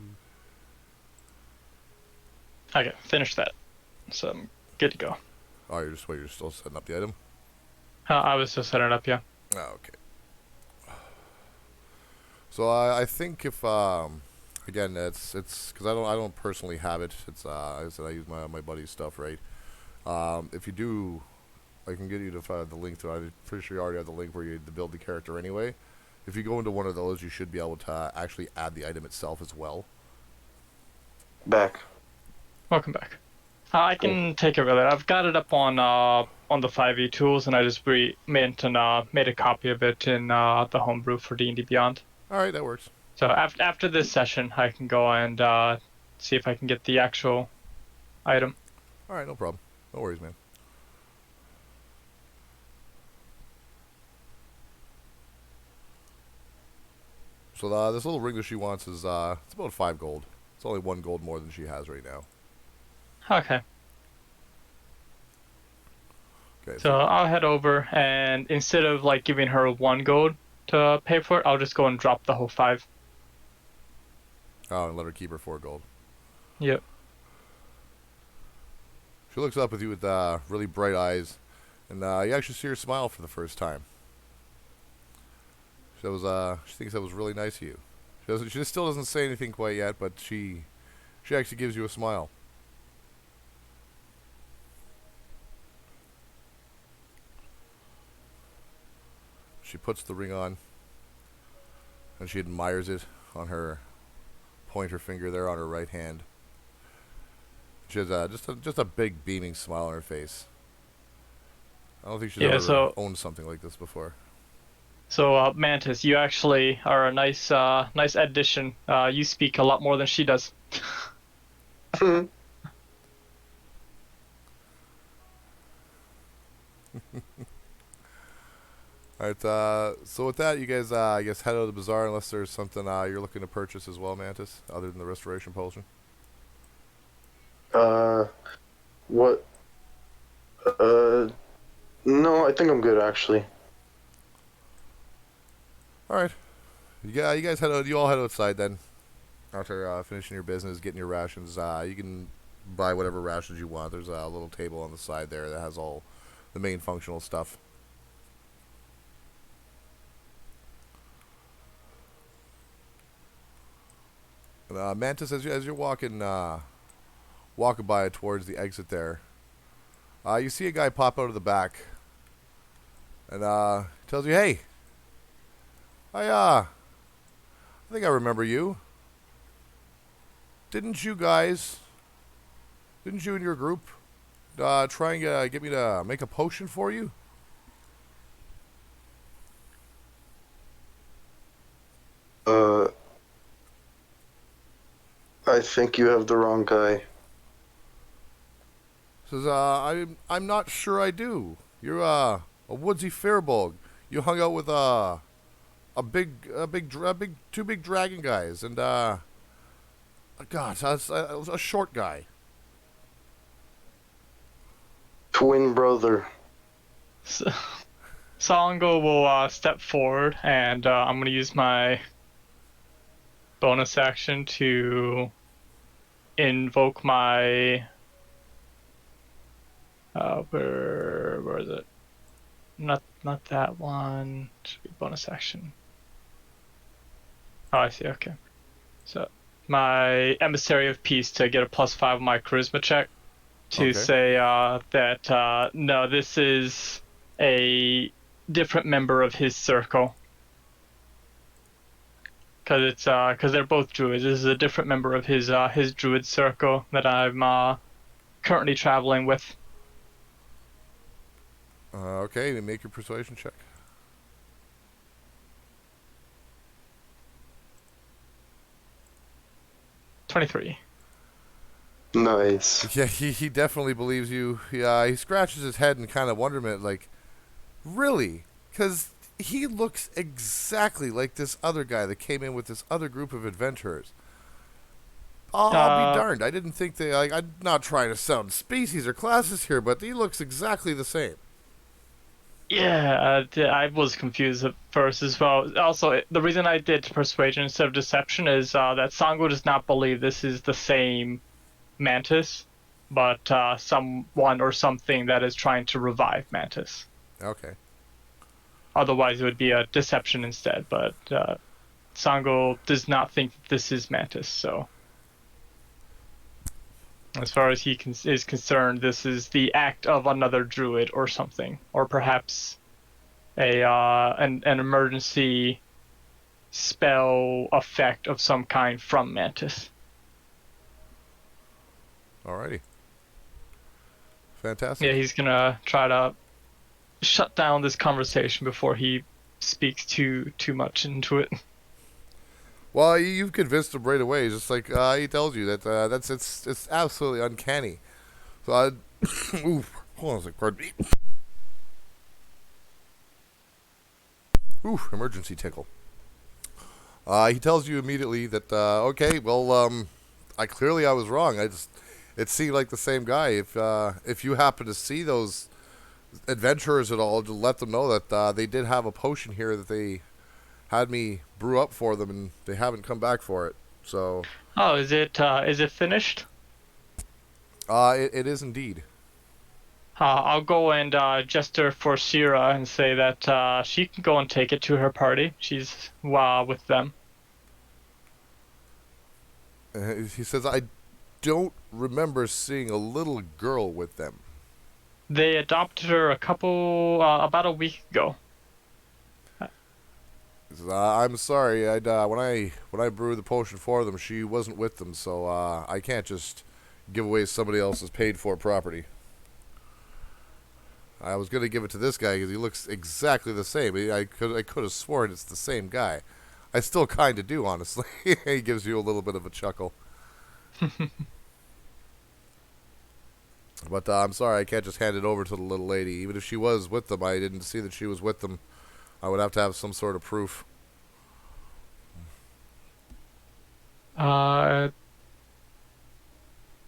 Okay, finish that. So I'm good to go. Oh, you're still setting up the item? I was just setting it up, yeah. Oh, okay. So I think if again it's because I don't personally have it. It's I said I use my buddy's stuff, right? If you do, I can get you to find the link to it. I'm pretty sure you already have the link where you to build the character anyway. If you go into one of those, you should be able to actually add the item itself as well. Back. Welcome back. I can take care of that. I've got it up on the 5e tools, and I just made a copy of it in the homebrew for D&D Beyond. All right, that works. So after this session, I can go and see if I can get the actual item. All right, no problem. No worries, man. So this little ring that she wants is it's about 5 gold. It's only 1 gold more than she has right now. Okay. Okay. So I'll head over, and instead of like giving her 1 gold to pay for it, I'll just go and drop the whole 5. Oh, and let her keep her 4 gold. Yep. She looks up with you with really bright eyes, and you actually see her smile for the first time. She thinks that was really nice of you. She still doesn't say anything quite yet, but she actually gives you a smile. She puts the ring on, and she admires it on her pointer finger there on her right hand. She has just a big beaming smile on her face. I don't think she's ever owned something like this before. So, Mantis, you actually are a nice addition. You speak a lot more than she does. Alright, so with that, you guys, I guess, head out of the bazaar unless there's something you're looking to purchase as well, Mantis, other than the restoration potion. What? No, I think I'm good, actually. Alright. Yeah, you guys head out, you all head outside then. After finishing your business, getting your rations, you can buy whatever rations you want. There's a little table on the side there that has all the main functional stuff. And, Mantis, as you're walking by towards the exit there, you see a guy pop out of the back, and tells you, "Hey, I think I remember you. Didn't you and your group try and get me to make a potion for you?" I think you have the wrong guy. Says, I'm not sure I do. You're a woodsy firbolg. You hung out with two big dragon guys, and God, a short guy. Twin brother. Sango will step forward, and I'm going to use my bonus action to invoke my where is it? Not that one. Should be bonus action. Oh, I see. Okay. So my emissary of peace to get a +5 on my charisma check to say that no, this is a different member of his circle. Because they're both druids. This is a different member of his druid circle that I'm currently traveling with. Okay, then make your persuasion check. $23. Nice. Yeah, he definitely believes you. He scratches his head in kind of wonderment, like, really? Because he looks exactly like this other guy that came in with this other group of adventurers. I'll be darned. I didn't think they, like, I'm not trying to sound species or classes here, but he looks exactly the same. Yeah, I was confused at first as well. Also, the reason I did persuasion instead of deception is that Sango does not believe this is the same Mantis, but someone or something that is trying to revive Mantis. Okay. Otherwise, it would be a deception instead, but Sango does not think this is Mantis, so as far as he is concerned, this is the act of another druid or something, or perhaps an emergency spell effect of some kind from Mantis. Alrighty. Fantastic. Yeah, he's gonna try to shut down this conversation before he speaks too much into it. Well, you've convinced him right away. Just like he tells you that it's absolutely uncanny. So, oof, hold on a sec, pardon me. Oof, emergency tickle. He tells you immediately that okay, well, I was wrong. It seemed like the same guy. If you happen to see those adventurers at all, to let them know that they did have a potion here that they had me brew up for them, and they haven't come back for it. So. Oh, is it finished? It is indeed. I'll go and gesture for Shira and say that she can go and take it to her party. She's with them. He says, I don't remember seeing a little girl with them. They adopted her about a week ago. He says, I'm sorry. When I brewed the potion for them, she wasn't with them, so I can't just give away somebody else's paid for property. I was gonna give it to this guy because he looks exactly the same. I could have sworn it's the same guy. I still kind of do, honestly. He gives you a little bit of a chuckle. But I'm sorry, I can't just hand it over to the little lady. Even if she was with them, I didn't see that she was with them. I would have to have some sort of proof. Uh,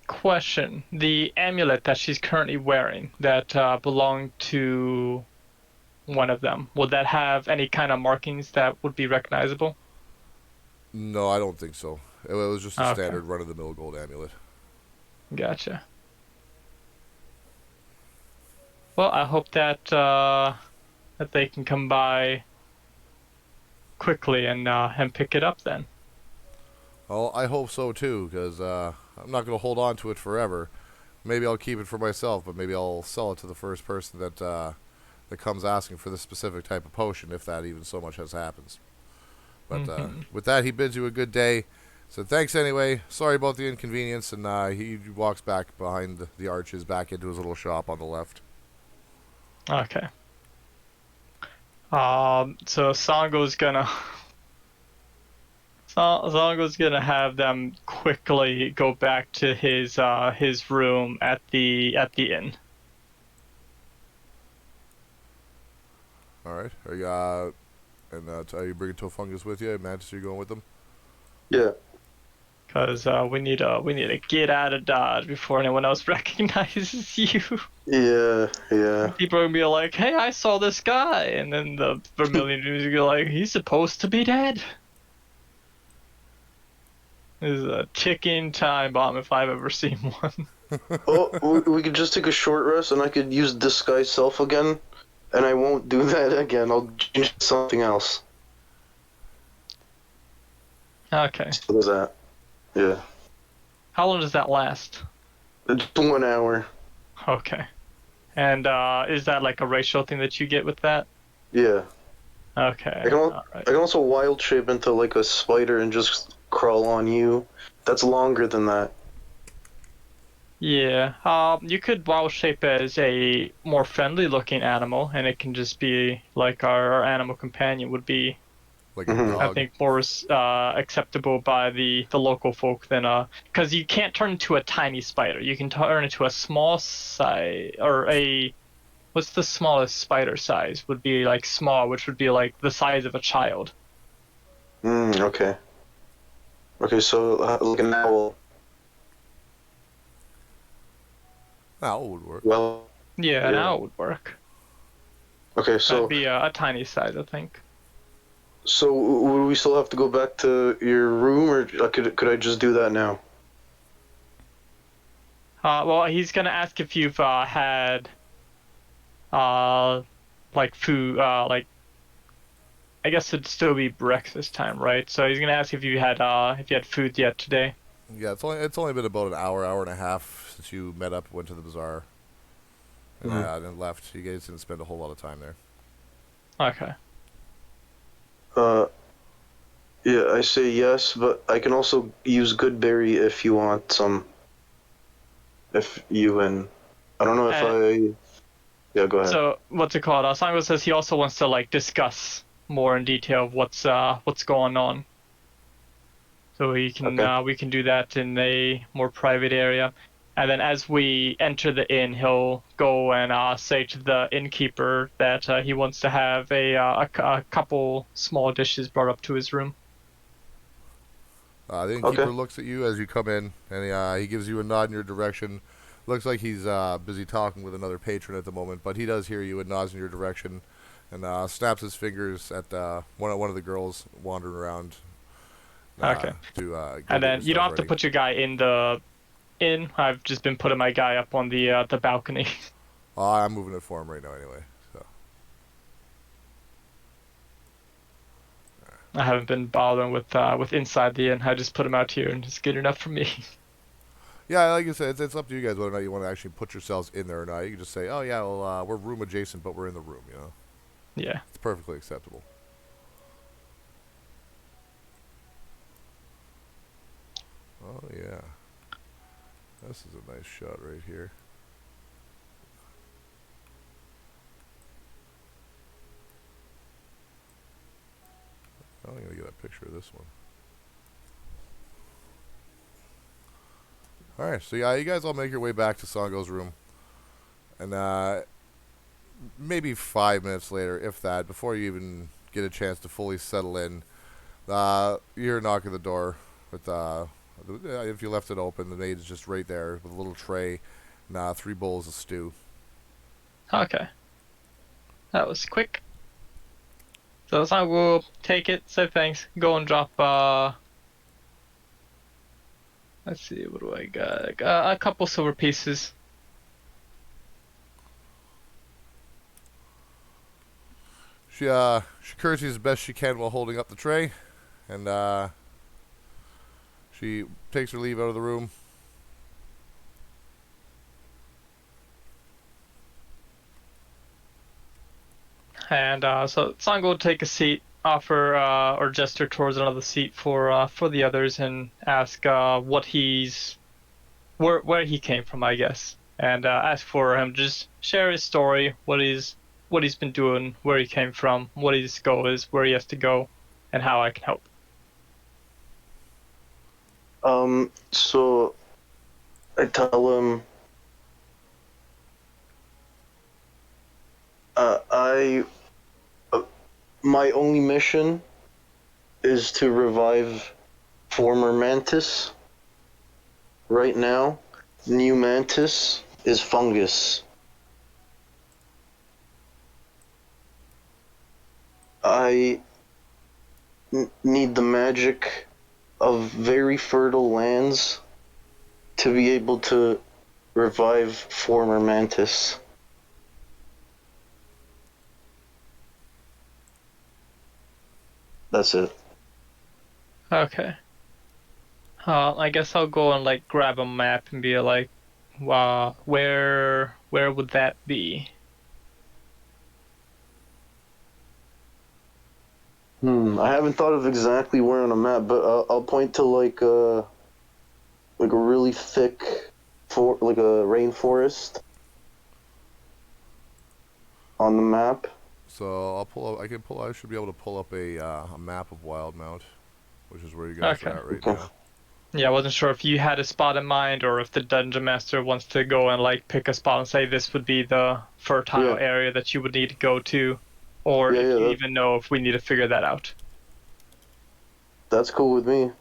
Question: the amulet that she's currently wearing that belonged to one of them, would that have any kind of markings that would be recognizable? No, I don't think so. It was just a Okay, standard run-of-the-mill gold amulet. gotcha. Well, I hope that that they can come by quickly and pick it up then. Well, I hope so too, because I'm not going to hold on to it forever. Maybe I'll keep it for myself, but maybe I'll sell it to the first person that comes asking for this specific type of potion, if that even so much as happens. But with that, he bids you a good day. So thanks anyway. Sorry about the inconvenience, and he walks back behind the arches, back into his little shop on the left. Okay. So Sango's gonna have them quickly go back to his room at the inn. All right. Are you bringing Tofungus with you? Mantis, are you going with them? Yeah. Cause we need to get out of Dodge before anyone else recognizes you. Yeah, yeah. People are gonna be like, "Hey, I saw this guy," and then the Vermilion dudes are gonna be like, "He's supposed to be dead." This is a ticking time bomb if I've ever seen one. Oh, we could just take a short rest, and I could use disguise self again, and I won't do that again. I'll change to something else. Okay. So there's that. Yeah. How long does that last? It's 1 hour. Okay. And is that like a racial thing that you get with that? Yeah. Okay. I Alright. can also wild shape into like a spider and just crawl on you. That's longer than that. Yeah. You could wild shape as a more friendly looking animal, and it can just be like our animal companion would be. Like a Mhm. I dog? think more acceptable by the local folk than because you can't turn into a tiny spider. You can turn into a small size or a what's the smallest spider size would be like small, which would be like the size of a child. Okay. Okay, so like an owl. Owl would work. Well, Yeah, yeah. now it would work. Okay, That'd be a tiny size, I think. so would we still have to go back to your room, or could I just do that now? Well, he's gonna ask if you've had like food, like I guess it'd still be breakfast time, right? So he's gonna ask if you had food yet today. Yeah, it's only been about an hour and a half since you met up, went to the bazaar, and then left. You guys didn't spend a whole lot of time there. Okay. Uh, yeah, I say yes, but I can also use Goodberry if you want some. If you and I don't know if I. Yeah, go ahead. So what's it called? Sango says he also wants to like discuss more in detail of what's going on. So we can do that in a more private area. And then as we enter the inn, he'll go and say to the innkeeper that he wants to have a couple small dishes brought up to his room. The innkeeper looks at you as you come in, and he gives you a nod in your direction. Looks like he's busy talking with another patron at the moment, but he does hear you and nods in your direction, and snaps his fingers at one of the girls wandering around. Okay. Go And then get you your don't stuff have to ready. put your guy in the inn. I've just been putting my guy up on the balcony. I'm moving it for him right now, anyway. So I haven't been bothering with inside the inn. I just put him out here, and it's good enough for me. yeah, like I said, it's up to you guys whether or not you want to actually put yourselves in there or not. You can just say, "Oh yeah, well we're room adjacent, but we're in the room." You know, Yeah. it's perfectly acceptable. This is a nice shot right here. I'm gonna get a picture of this one. Alright, so yeah, you guys all make your way back to Sango's room. And maybe 5 minutes later, if that, before you even get a chance to fully settle in, you hear a knock at the door. With if you left it open, the maid is just right there with a little tray and 3 bowls of stew. Okay. That was quick. So I will take it, say thanks, go and drop, let's see, what do I got? I got a couple silver pieces. She curtsies as best she can while holding up the tray, and she takes her leave out of the room. And so Sango will take a seat, offer or gesture towards another seat for the others, and ask what where he came from, I guess, and ask for him to just share his story, what he's been doing, where he came from, what his goal is, where he has to go, and how I can help. So I tell him, my only mission is to revive former Mantis. Right now, new Mantis is fungus. I need the magic of very fertile lands to be able to revive former Mantis. That's it. Okay. I guess I'll go and like grab a map and be like, wow, where would that be? I haven't thought of exactly where on a map, but I'll point to like a really thick, like a rainforest on the map. So I should be able to pull up a map of Wildmount, which is where you guys are at right now. Yeah, I wasn't sure if you had a spot in mind, or if the dungeon master wants to go and like pick a spot and say this would be the fertile area that you would need to go to, or if you even know if we need to figure that out. That's cool with me.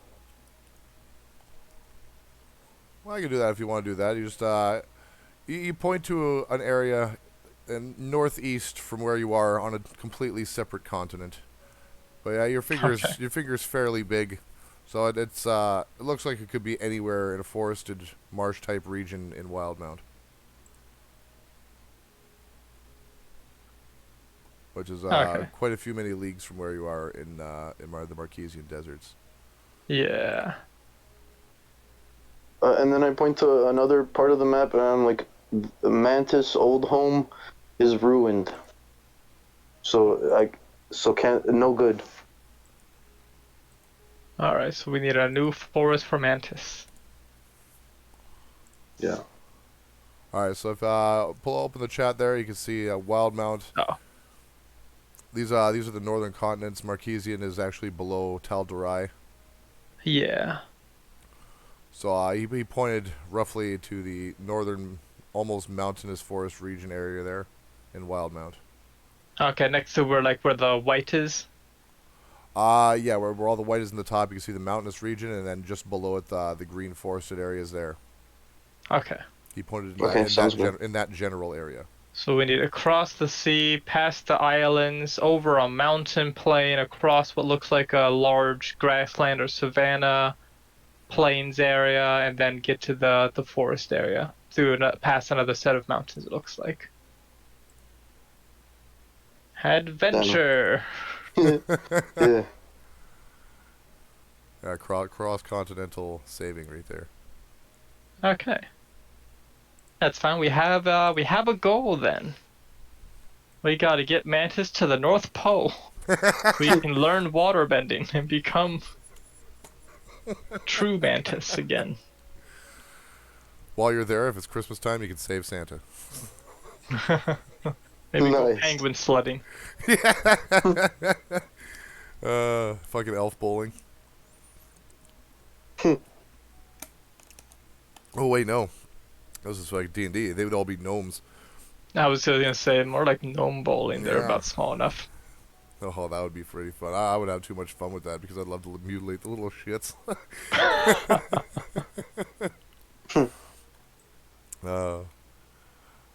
Well, I can do that if you want to do that. You just you point to an area in northeast from where you are on a completely separate continent. But yeah, your finger's fairly big, so it looks like it could be anywhere in a forested marsh type region in Wildmount, which is quite a few many leagues from where you are in the Marquesian deserts. Yeah. And then I point to another part of the map, and I'm like, the Mantis old home is ruined. So no good. All right, so we need a new forest for Mantis. Yeah. All right, so if pull open the chat there, you can see Wildmount. Oh. These are the northern continents. Marquesian is actually below Tal'Darai. Yeah. So he pointed roughly to the northern, almost mountainous forest region area there, in Wildmount. Okay, next to where the white is. Yeah, where all the white is in the top, you can see the mountainous region, and then just below it, the green forested areas there. Okay. He pointed in that general area. So we need to cross the sea, past the islands, over a mountain plain, across what looks like a large grassland or savanna plains area, and then get to the forest area past another set of mountains, it looks like. Adventure! Yeah. Cross-continental saving right there. Okay. That's fine. We have a goal then. We gotta get Mantis to the North Pole. We can learn waterbending and become true Mantis again. While you're there, if it's Christmas time, you can save Santa. Maybe go Nice. penguin sledding. Fucking elf bowling. Oh wait, no. This is like D&D. They would all be gnomes. I was gonna say more like gnome bowling. They're Yeah. about small enough. Oh, that would be pretty fun. I would have too much fun with that because I'd love to mutilate the little shits. All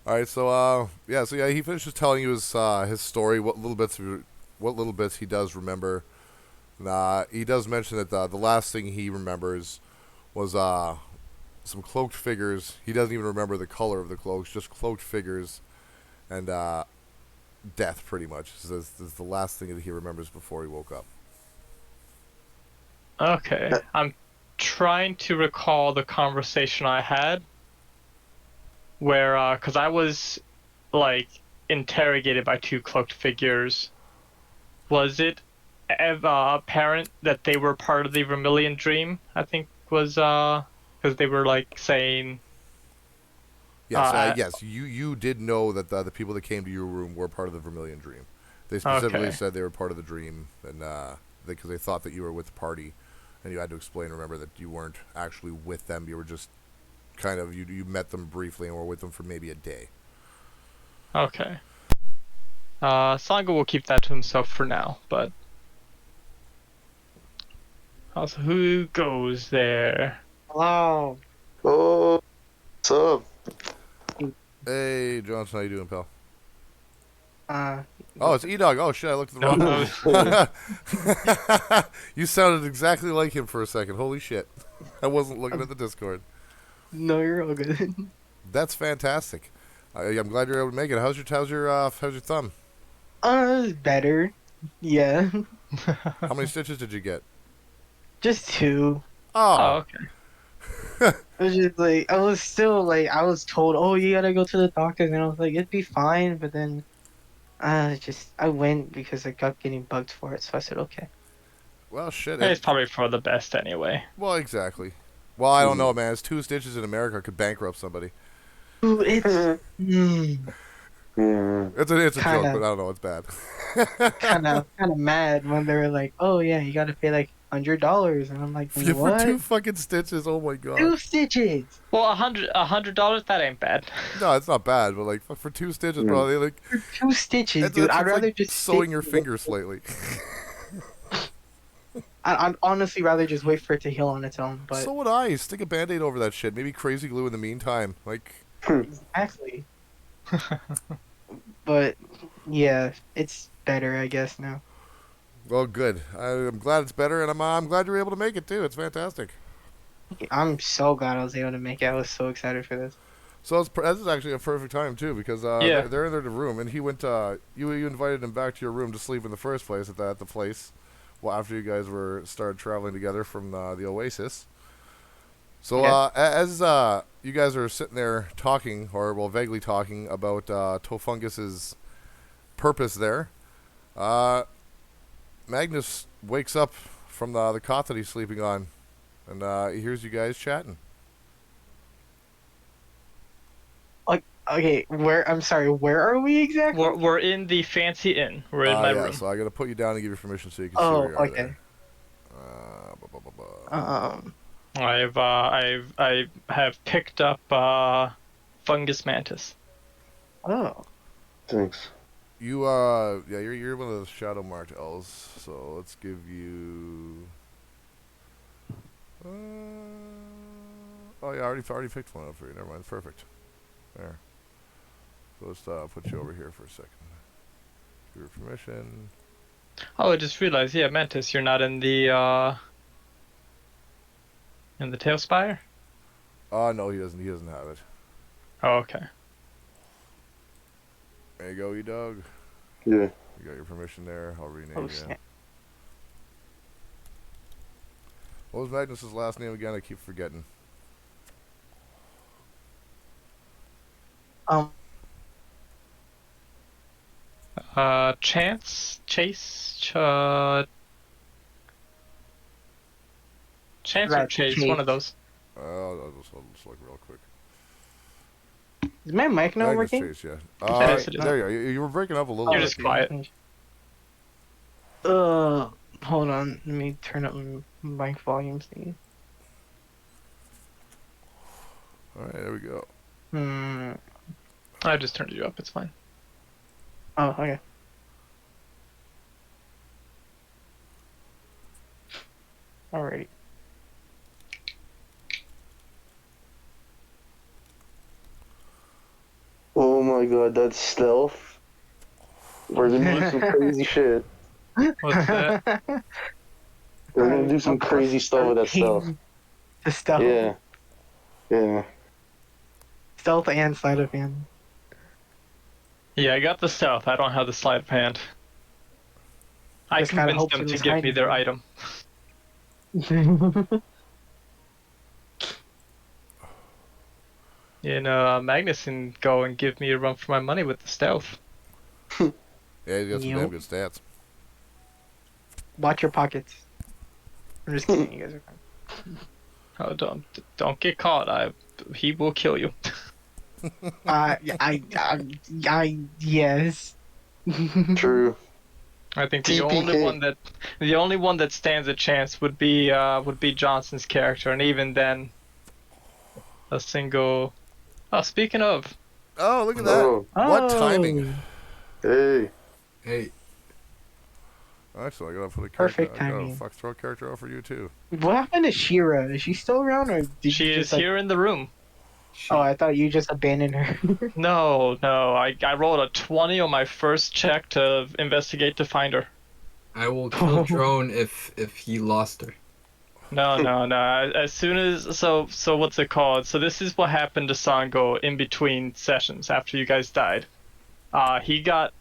right, so he finishes telling you his story, what little bits he does remember. He does mention that the last thing he remembers was some cloaked figures. He doesn't even remember the color of the cloaks, just cloaked figures, and death, pretty much. This is the last thing that he remembers before he woke up. Okay, I'm trying to recall the conversation I had where, because I was, like, interrogated by two cloaked figures. Was it apparent that they were part of the Vermilion Dream? I think was, because they were, like, saying... Yes, yes, you did know that the people that came to your room were part of the Vermilion Dream. They specifically said they were part of the dream, and because they thought that you were with the party, and you had to explain, remember, that you weren't actually with them. You were just kind of, you met them briefly and were with them for maybe a day. Okay. Sango will keep that to himself for now, but... Also, who goes there? Hello. Oh, what's up? Hey, Johnson, how you doing, pal? Uh, Oh, it's E-Dog. Oh, shit, I looked at the wrong... You sounded exactly like him for a second. Holy shit. I wasn't looking at the Discord. no, you're all good. That's fantastic. I'm glad you're able to make it. How's your thumb? Better. Yeah. How many stitches did you get? Just 2. Oh, okay. It was just like, I was still like, I was told, oh, you gotta go to the doctor, and I was like, it'd be fine, but then, I went because I kept getting bugged for it, so I said, okay. Well, shit. It's probably for the best anyway. Well, exactly. Well, I don't know, man. It's 2 stitches in America could bankrupt somebody. Ooh, it's, It's a joke, Kinda. but I don't know. It's bad. kind of mad when they were like, oh yeah, you gotta pay like $100, and I'm like, For what? 2 fucking stitches, oh my god. 2 stitches. Well, $100, that ain't bad. No, it's not bad, but like for 2 stitches, bro, they like For 2 stitches, it's, dude. it's I'd rather like just sewing stick your with it. finger slightly. I'd honestly rather just wait for it to heal on its own, but So would I. Stick a band-aid over that shit. Maybe crazy glue in the meantime. Like, exactly. But yeah, it's better, I guess now. well, good. I'm glad it's better, and I'm glad you were able to make it too. It's fantastic. I'm so glad I was able to make it. I was so excited for this. So this is actually a perfect time too, because Yeah. they're in their room, and he went. You invited him back to your room to sleep in the first place at the place. Well, after you guys started traveling together from the Oasis. So Yeah. as you guys are sitting there talking, or well, vaguely talking about Tofungus's purpose there, Magnus wakes up from the cot that he's sleeping on, and he hears you guys chatting. Okay, I'm sorry, where are we exactly? We're in the fancy inn. We're in my room. So I gotta put you down and give you permission so you can see Oh, where you are okay. there. I have picked up fungus mantis. Oh, Thanks. You're one of those shadow marked elves, so let's give you oh yeah, I already picked one up for you. Never mind, perfect. There. So let's put you over here for a second. Give your permission. Oh, I just realized. Yeah, mantis, you're not in the tailspire. No, he doesn't have it. Oh, okay. There you go, you dog. Yeah. You got your permission there. I'll rename oh you. snap. What was Magnus's last name again? I keep forgetting. Chance, Chase, Chance or Right, Chase, Chase. one of those. I'll just look real quick. Is my mic not Magnus working? chase, yeah. Yes, it is. There you are. You were breaking up a little You're bit. just quiet. Hold on. Let me turn up my mic volume thing. Alright, there we go. I just turned you up. It's fine. Oh, okay. Alrighty. Oh my god, that's stealth. We're gonna do some crazy shit. What's that? We're gonna do some crazy stuff with that stealth. The stealth. Yeah. Yeah. Stealth and sleight of hand. Yeah, I got the stealth. I don't have the sleight of hand. I Just gotta convinced hope them she to was give me hiding their it. item. You know, Magnus can go and give me a run for my money with the stealth. Yeah, he's got some Yo. damn good stats. Watch your pockets. I'm just kidding. You guys are fine. Oh, don't get caught. He will kill you. Yes. True. I think TPK. the only one that stands a chance would be Johnson's character, and even then, a single. Oh, speaking of, Oh, look at that. Oh, What timing? hey. Hey, Actually, I gotta put a character. Perfect I gotta timing. fuck throw a character out for you too. What happened to Shira? Is she still around, or did she you is just like? here in the room. Oh, I thought you just abandoned her. No, I rolled a 20 on my first check to investigate to find her. I will kill Drone if he lost her. No. As soon as so what's it called? So this is what happened to Sango in between sessions after you guys died. He got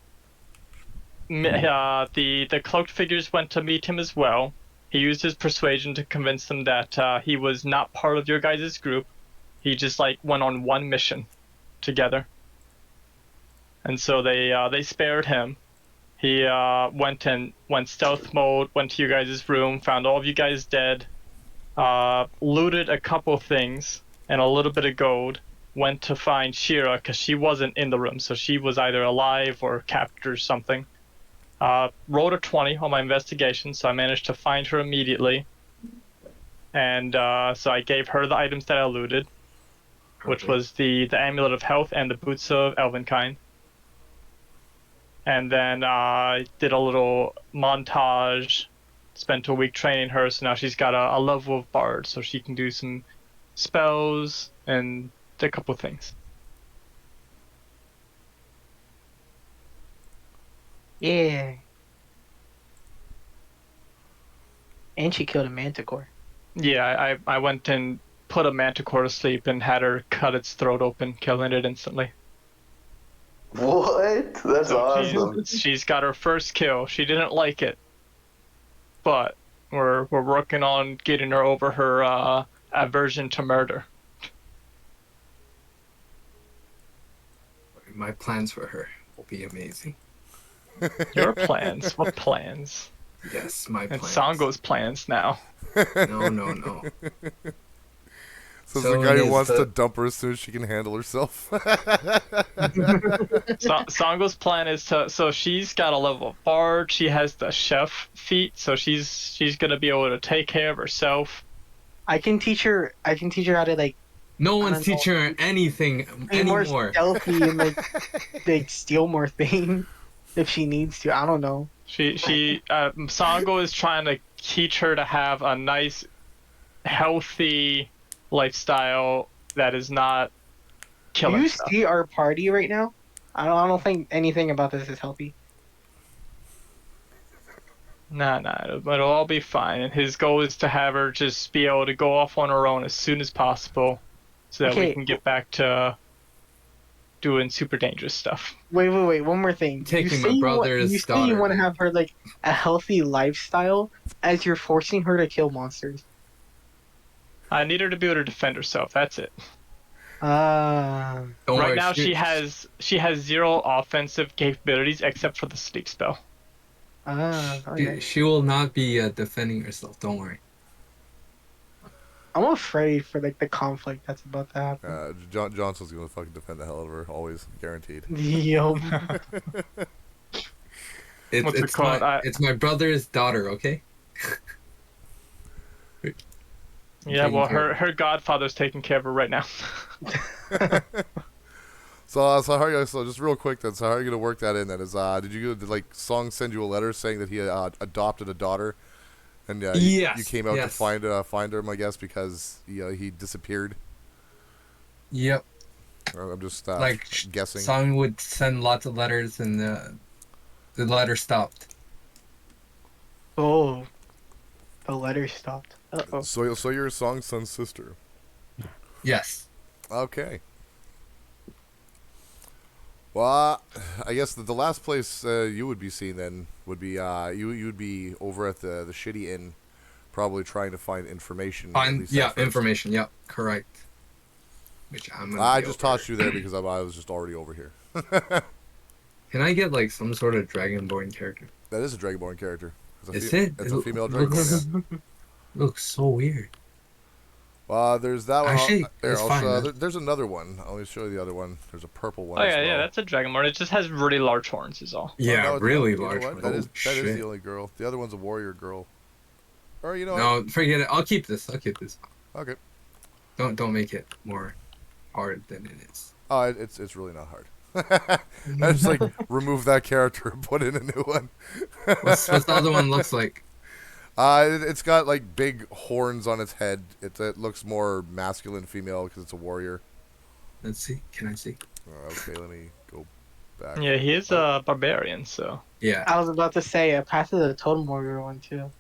the cloaked figures went to meet him as well. He used his persuasion to convince them that he was not part of your guys' group. He just like went on one mission together. And so they spared him. He went stealth mode, went to you guys' room, found all of you guys dead, looted a couple things and a little bit of gold, went to find Shira because she wasn't in the room, so she was either alive or captured or something. Rolled a 20 on my investigation, so I managed to find her immediately. And so I gave her the items that I looted, which was the Amulet of Health and the Boots of Elvenkind. And then I did a little montage, spent a week training her, so now she's got a level of Bard, so she can do some spells and a couple things. Yeah. And she killed a manticore. Yeah, I went and put a manticore to sleep and had her cut its throat open, killing it instantly. What? That's So awesome. she's got her first kill. She didn't like it, but we're working on getting her over her aversion to murder. My plans for her will be amazing. Your plans? What plans? Yes, my And plans. Sango's plans now. No. So, So it's the guy it who is wants the- to dump her as soon as she can handle herself. Sango's plan is to. So she's got a level of Bard. She has the chef feat, so she's gonna be able to take care of herself. I can teach her how to like No I one's don't know. teaching her anything be more anymore. stealthy and like steal more things if she needs to. I don't know. Sango is trying to teach her to have a nice, healthy lifestyle that is not Do killing you stuff. see our party right now? I don't think anything about this is healthy. Nah, it'll all be fine. And his goal is to have her just be able to go off on her own as soon as possible, so that we Okay. can get back to doing super dangerous stuff. Wait. One more thing. Taking you my say brother's you say daughter. you want to have her like a healthy lifestyle as you're forcing her to kill monsters. I need her to be able to defend herself. That's it. Don't Right worry, now, she has 0 offensive capabilities except for the sleep spell. Okay. She will not be defending herself. Don't worry. I'm afraid for like the conflict that's about to happen. Johnson's gonna fucking defend the hell out of her, always guaranteed. Yo. What's it called? It's my brother's daughter. Okay. Yeah, well, her godfather's taking care of her right now. So how are you, so just real quick then, so how are you gonna work that in then? Did like Song send you a letter saying that he adopted a daughter, and Yes, you came out to yes. find him, I guess, because he disappeared. Yep. I'm just Like guessing. Song would send lots of letters, and the letter stopped. Oh. The letter stopped. Uh-oh. So you're Song's son's sister. Yes. Okay. Well, I guess the last place you would be seen then would be you would be over at the shitty inn, probably trying to find information. at least at first. Information. Yep, correct. Which I just tossed you there because I was just already over here. Can I get like some sort of Dragonborn character? That is a Dragonborn character. Is it? It's a female looks, Dragonborn. Yeah. looks so weird. There's that one. Actually, it's fine, there's another one. I'll show you the other one. There's a purple one. Oh as yeah, well. yeah, that's a dragonborn. It just has really large horns, is all. Yeah, no, really you know large. what? Oh, That is shit. the only girl. The other one's a warrior girl. Or you know. No, forget it. I'll keep this. Okay. Don't make it more hard than it is. Oh, it's really not hard. I just like remove that character and put in a new one. What's the other one looks like? It's got like big horns on its head. It looks more masculine, female because it's a warrior. Let's see. Can I see? Okay, let me go back. Yeah, he is a barbarian, so. Yeah. I was about to say, Path of the Totem Warrior one too.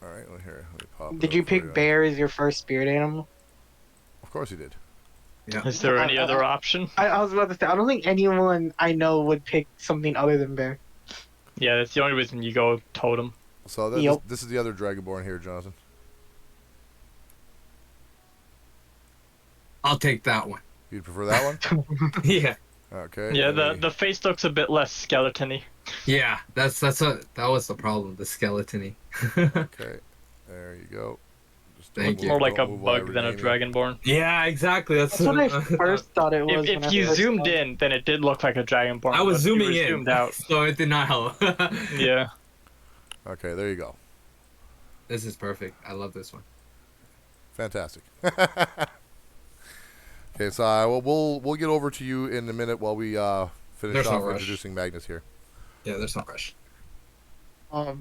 All right, well, here. Let me pop. Did it you up for pick bear as your first spirit animal? Of course you did. Yeah. Is there any other option? I was about to say, I don't think anyone I know would pick something other than bear. Yeah, that's the only reason you go totem. So Yep. this is the other Dragonborn here, Jonathan. I'll take that one. You'd prefer that one? Yeah. Okay. Yeah, let me- the face looks a bit less skeleton-y. Yeah. That was the problem. The skeleton-y. Okay. There you go. Just Thank don't you. More move- like a don't move while I bug than a rename you. dragonborn. Yeah, exactly. That's what I first thought it was. when If I you first zoomed saw it. in, then it did look like a dragonborn. I was but you zooming were in, Zoomed out. so it did not help. Yeah. Okay, there you go. This is perfect. I love this one. Fantastic. Okay, so we'll get over to you in a minute while we finish There's no off rush. introducing Magnus here. Yeah, there's no rush. So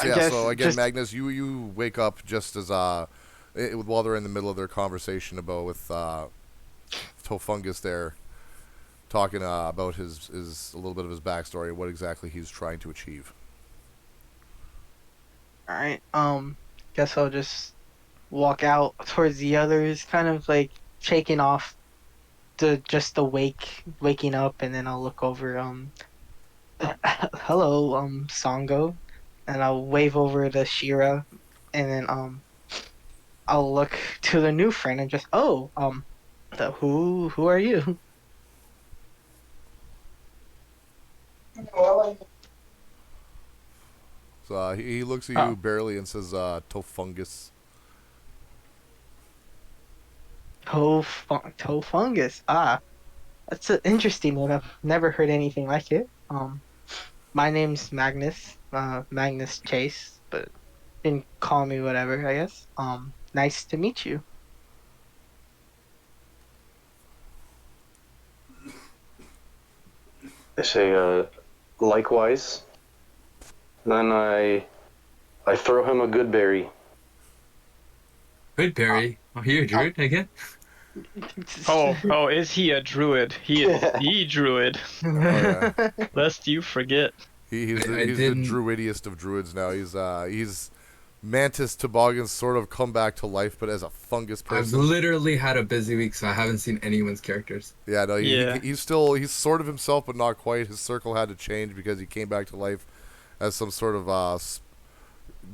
I yeah, guess so again, just- Magnus, you wake up just as while they're in the middle of their conversation about with Tofungus there, talking about his a little bit of his backstory, what exactly he's trying to achieve. Alright, guess I'll just walk out towards the others, kind of like shaking off waking up, and then I'll look over, hello, Songo, and I'll wave over to Shira, and then, I'll look to the new friend and just, who are you? So he looks at you barely and says, Tofungus. Tofungus. That's an interesting one. I've never heard anything like it. My name's Magnus. Magnus Chase, but you can call me whatever, I guess. Nice to meet you. I say, likewise. Then I throw him a good berry. Good, Barry. Oh, here, Druid again. Oh, is he a druid? He is the druid. Oh, yeah. Lest you forget. He's I the didn't- druidiest of druids now. He's Mantis Toboggan's sort of come back to life, but as a fungus I've person. literally had a busy week, so I haven't seen anyone's characters. Yeah, no, Yeah. he's sort of himself, but not quite. His circle had to change because he came back to life as some sort of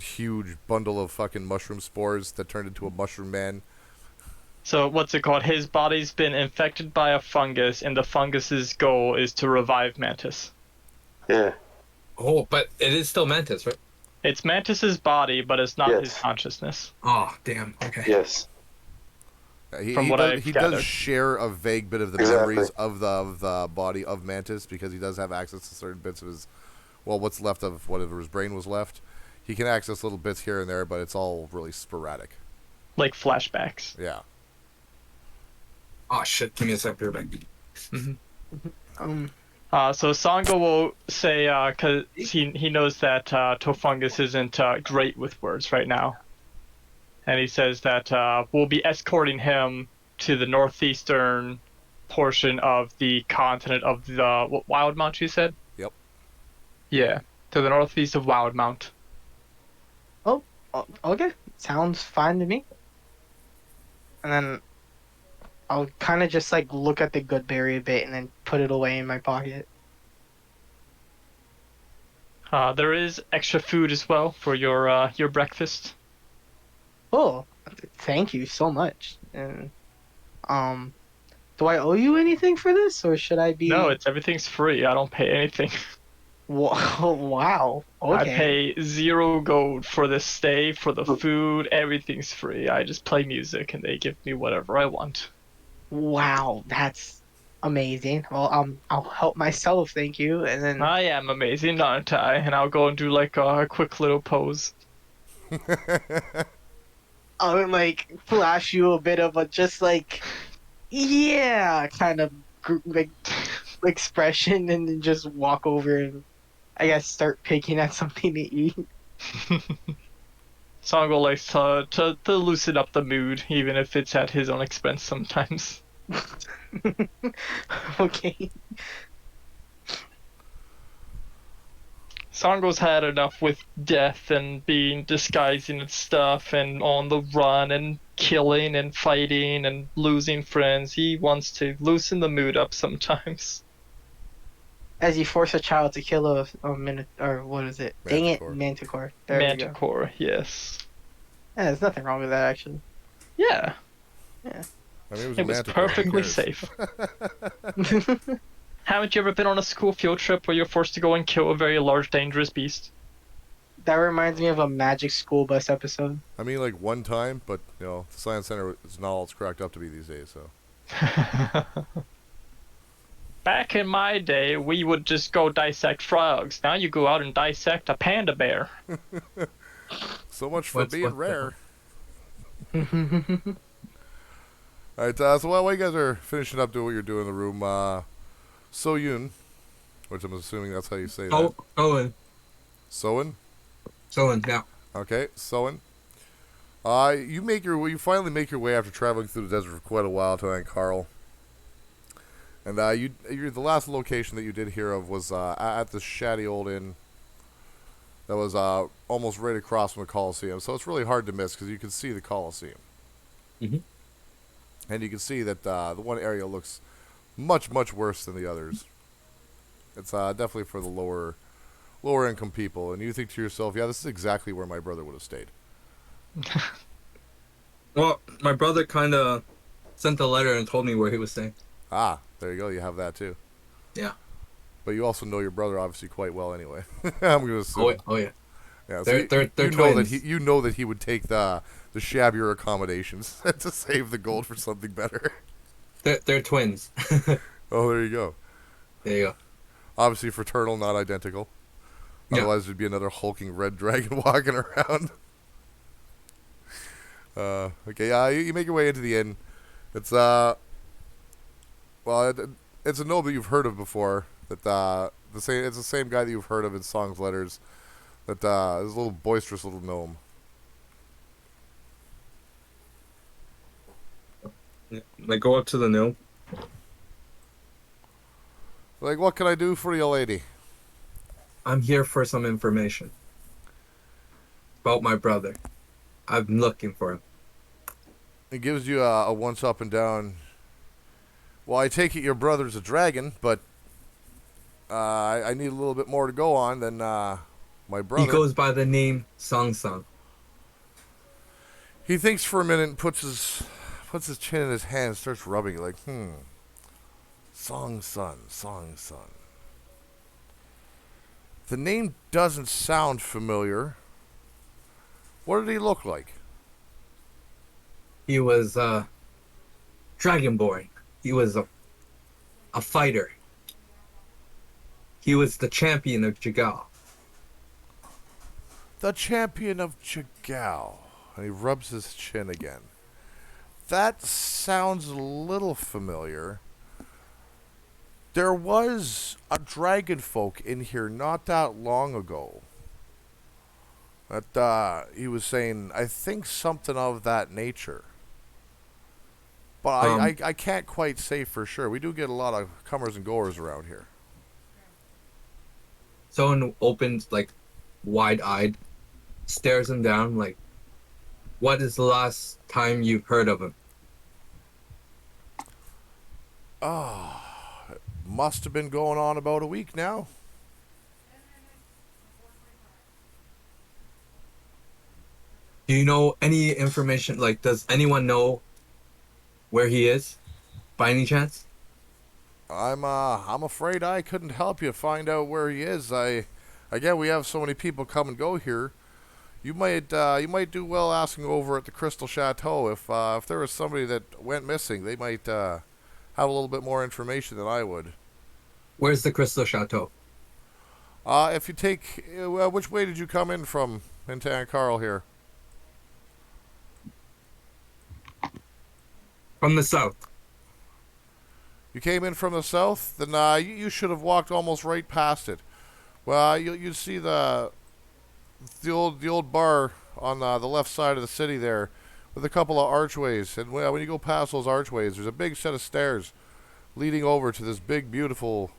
huge bundle of fucking mushroom spores that turned into a mushroom man. So what's it called? His body's been infected by a fungus, and the fungus's goal is to revive Mantis. Yeah. Oh, but it is still Mantis, right? It's Mantis's body, but it's not his Yes. consciousness. Oh, damn. Okay. Yes. From He what does, I've he gathered. does share a vague bit of the Exactly. memories of the body of Mantis because he does have access to certain bits of his, well, what's left of whatever his brain was left. He can access little bits here and there, but it's all really sporadic. Like flashbacks. Yeah. Oh shit! Give me a sec, back. So Sango will say, because he knows that Tofungus isn't great with words right now. And he says that we'll be escorting him to the northeastern portion of the continent of the Wildmount, you said? Yep. Yeah, to the northeast of Wildmount. Oh, okay. Sounds fine to me. And then I'll kind of just like look at the good berry a bit and then put it away in my pocket. There is extra food as well for your breakfast. Oh, thank you so much. And do I owe you anything for this, or should I be? No, everything's free. I don't pay anything. Wow. I Okay. pay 0 gold for the stay, for the food. Everything's free. I just play music and they give me whatever I want. Wow, that's amazing. Well, I'll help myself, thank you. And then I am amazing, aren't I? And I'll go and do like a quick little pose. I'll like flash you a bit of a just like, yeah, kind of like expression, and then just walk over and I guess start picking at something to eat. Sango likes to loosen up the mood, even if it's at his own expense sometimes. Okay. Sango's had enough with death and being disguising and stuff and on the run and killing and fighting and losing friends. He wants to loosen the mood up sometimes. As you force a child to kill a minute, or what is it? Dang it, Manticore. There we go. Manticore, yes. Yeah, there's nothing wrong with that actually. Yeah, I mean, it was Manticore, who perfectly cares? safe. Haven't you ever been on a school field trip where you're forced to go and kill a very large, dangerous beast? That reminds me of a Magic School Bus episode. I mean, like one time, but you know, the Science Center is not all it's cracked up to be these days. So Back in my day, we would just go dissect frogs. Now you go out and dissect a panda bear. so much for What's being what rare. All right, so while you guys are finishing up doing what you're doing in the room, So Yoon, which I'm assuming that's how you say that. Owen. Soen? Owen, yeah. Okay, Soen. You finally make your way after traveling through the desert for quite a while to Ank'Harel. And the last location that you did hear of was at the shabby old inn that was almost right across from the Colosseum. So it's really hard to miss because you can see the Colosseum. Mhm. And you can see that the one area looks much, much worse than the others. It's definitely for the lower income people. And you think to yourself, yeah, this is exactly where my brother would have stayed. Well, my brother kind of sent a letter and told me where he was staying. Ah, there you go. You have that too. Yeah. But you also know your brother obviously quite well anyway. I'm going to assume. Oh yeah. Yeah, so They're you know that twins. you know that he would take the shabbier accommodations to save the gold for something better. They're twins. Oh, there you go. There you go. Obviously fraternal, not identical. Yeah. Otherwise, there'd be another hulking red dragon walking around. Okay, you make your way into the inn. It's it's a gnome that you've heard of before. That it's the same guy that you've heard of in songs, letters. That is a little boisterous little gnome. I go up to the gnome. Like, what can I do for you, lady? I'm here for some information about my brother. I'm looking for him. It gives you a once up and down. Well, I take it your brother's a dragon, but I need a little bit more to go on than my brother. He goes by the name Song Song. He thinks for a minute and puts his chin in his hand and starts rubbing it like, Song Son. The name doesn't sound familiar, What did he look like? He was Dragonborn. He was a fighter. He was the champion of Jagal. The champion of Jagal. And he rubs his chin again. That sounds a little familiar. There was a dragon folk in here not that long ago. That he was saying, I think something of that nature. But I can't quite say for sure. We do get a lot of comers and goers around here. Someone opens, like, wide-eyed, stares him down, like, what is the last time you've heard of him? Oh, it must have been going on about a week now. Do you know any information, like, does anyone know where he is, by any chance? I'm afraid I couldn't help you find out where he is. Again, we have so many people come and go here. You might do well asking over at the Crystal Chateau. If there was somebody that went missing, they might have a little bit more information than I would. Where's the Crystal Chateau? If you take, which way did you come in from into Ank'Harel here? From the south. You came in from the south? Then you should have walked almost right past it. Well, you see the old bar on the left side of the city there, with a couple of archways. And when you go past those archways, there's a big set of stairs leading over to this big, beautiful,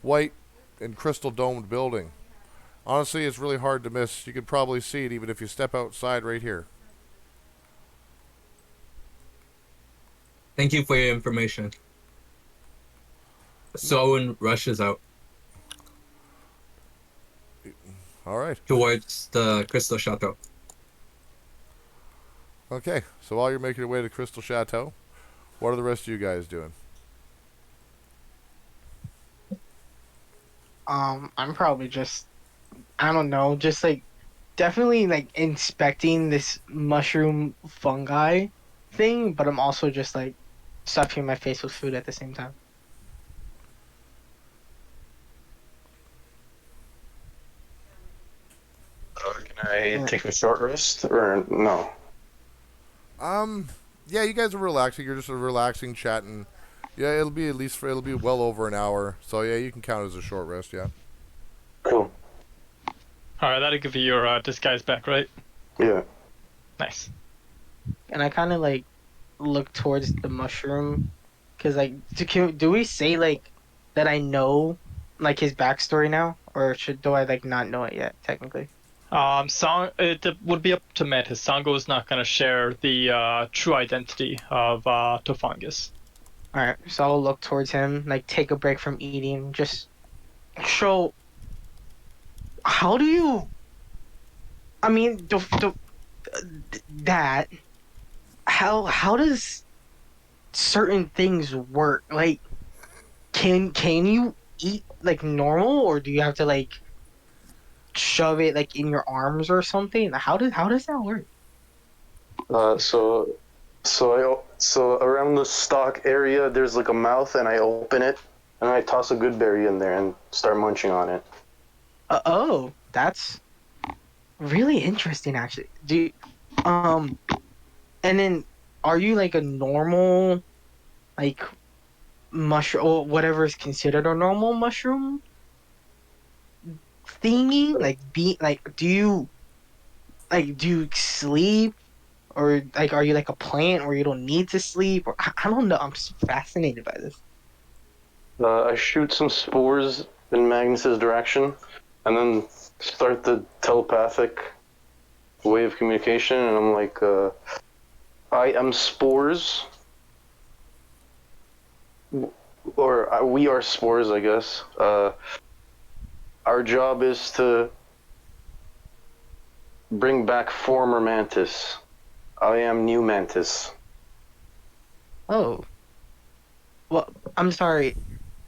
white and crystal domed building. Honestly, it's really hard to miss. You could probably see it even if you step outside right here. Thank you for your information. Someone rushes out All right. towards the Crystal Chateau. Okay. So while you're making your way to Crystal Chateau, what are the rest of you guys doing? I'm probably just, I don't know, just like definitely like inspecting this mushroom fungi thing, but I'm also just like stuffing my face with food at the same time. Can I take a short rest or no? Yeah, you guys are relaxing. You're just relaxing, chatting. Yeah, it'll be it'll be well over an hour. So yeah, you can count it as a short rest. Yeah. Cool. Alright, that'll give you your disguise back, right? Yeah. Nice. And I kind of like look towards the mushroom, cause like, do we say like that I know like his backstory now, or do I like not know it yet technically? It would be up to Mantis. Sango is not going to share the true identity of Tofungus. All right, so I'll look towards him, like take a break from eating, just show. How do you? I mean, that. How does certain things work? Like, can you eat like normal, or do you have to like shove it like in your arms or something? How does that work? So around the stock area, there's like a mouth, and I open it, and I toss a good berry in there and start munching on it. Oh, that's really interesting, actually. And then are you like a normal, like mushroom or whatever is considered a normal mushroom thingy? Do you sleep? Or like, are you like a plant where you don't need to sleep? Or I don't know. I'm just fascinated by this. I shoot some spores in Magnus's direction, and then start the telepathic way of communication. And I'm like, I am spores, or we are spores, I guess. Our job is to bring back former Mantis. I am new Mantis. Oh. Well, I'm sorry.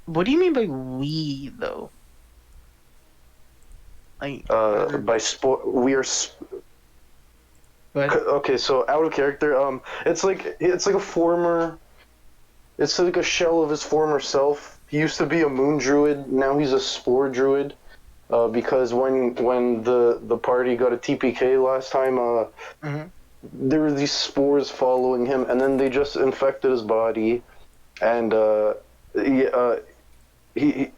What do you mean by we, though? Like, By we are. But Okay, so out of character. It's like a former. It's like a shell of his former self. He used to be a moon druid. Now he's a spore druid. Because when the party got a TPK last time, mhm. there were these spores following him, and then they just infected his body, and he he,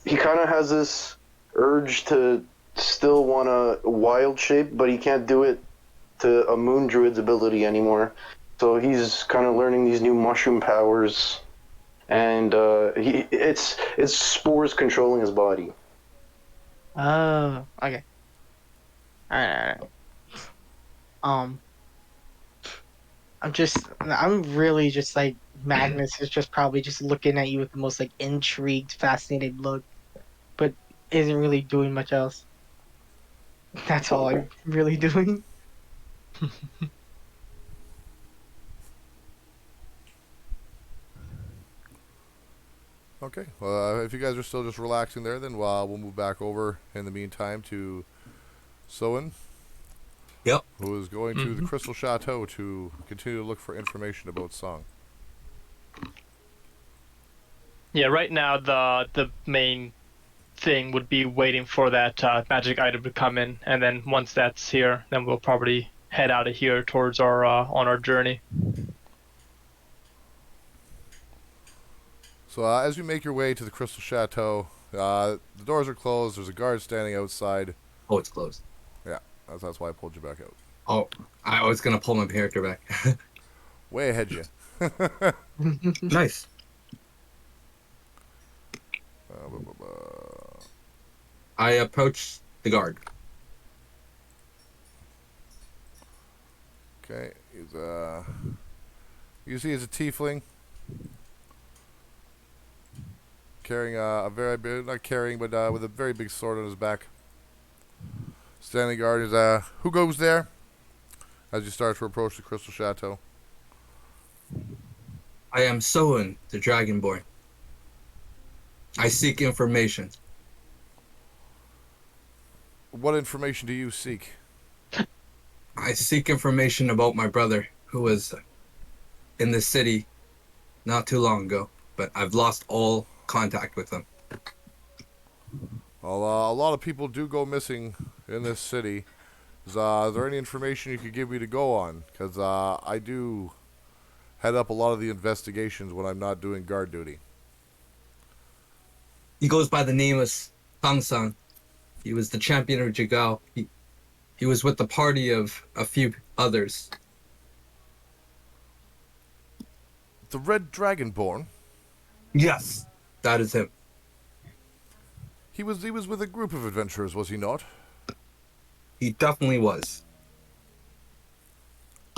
he kind of has this urge to still want a wild shape, but he can't do it to a moon druid's ability anymore. So he's kind of learning these new mushroom powers, and it's spores controlling his body. Oh, okay. Alright. Um, I'm really just like Magnus is just probably just looking at you with the most like intrigued, fascinated look, but isn't really doing much else. That's all I'm really doing. Okay. Well, if you guys are still just relaxing there, then we'll move back over in the meantime to Soen, Yep. who is going to the Crystal Chateau to continue to look for information about Song. Yeah, right now the main thing would be waiting for that magic item to come in, and then once that's here, then we'll probably head out of here towards our on our journey. So as you make your way to the Crystal Chateau, the doors are closed. There's a guard standing outside. Oh, it's closed. Yeah, that's why I pulled you back out. Oh, I was gonna pull my character back. Way ahead you. Nice. I approach the guard. Okay, he's you see he's a tiefling. Carrying a very big, not carrying, but with a very big sword on his back. Standing guard is, who goes there? As you start to approach the Crystal Chateau. I am Soen, the Dragonborn. I seek information. What information do you seek? I seek information about my brother, who was in the city not too long ago, but I've lost all contact with him. Well, a lot of people do go missing in this city. Is there any information you could give me to go on? Because I do head up a lot of the investigations when I'm not doing guard duty. He goes by the name of Sang. He was the champion of Jigao. He was with the party of a few others. The Red Dragonborn? Yes, that is him. He was with a group of adventurers, was he not? He definitely was.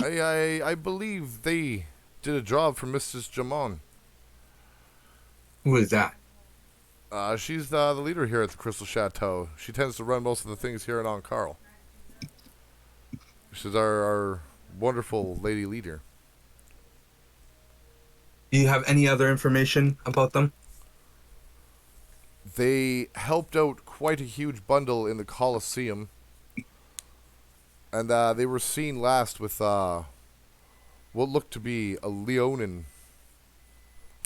I believe they did a job for Mrs. Jamon. Who is that? She's the leader here at the Crystal Chateau. She tends to run most of the things here in Ank'Harel. She's our wonderful lady leader. Do you have any other information about them? They helped out quite a huge bundle in the Colosseum. And they were seen last with what looked to be a Leonin.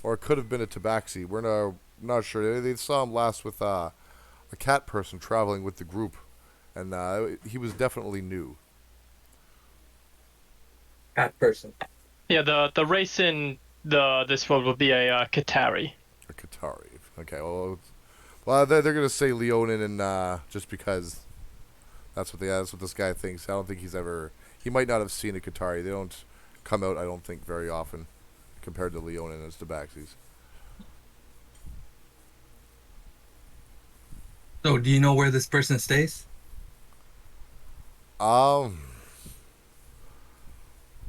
Or it could have been a Tabaxi. We're not sure. They saw him last with a cat person traveling with the group. And he was definitely new. Cat person. Yeah, the race in this world will be a Qatari. A Qatari. Okay, well they're going to say Leonin and just because that's what this guy thinks. I don't think he might not have seen a Qatari. They don't come out, I don't think, very often compared to Leonin and Tabaxis. So, do you know where this person stays?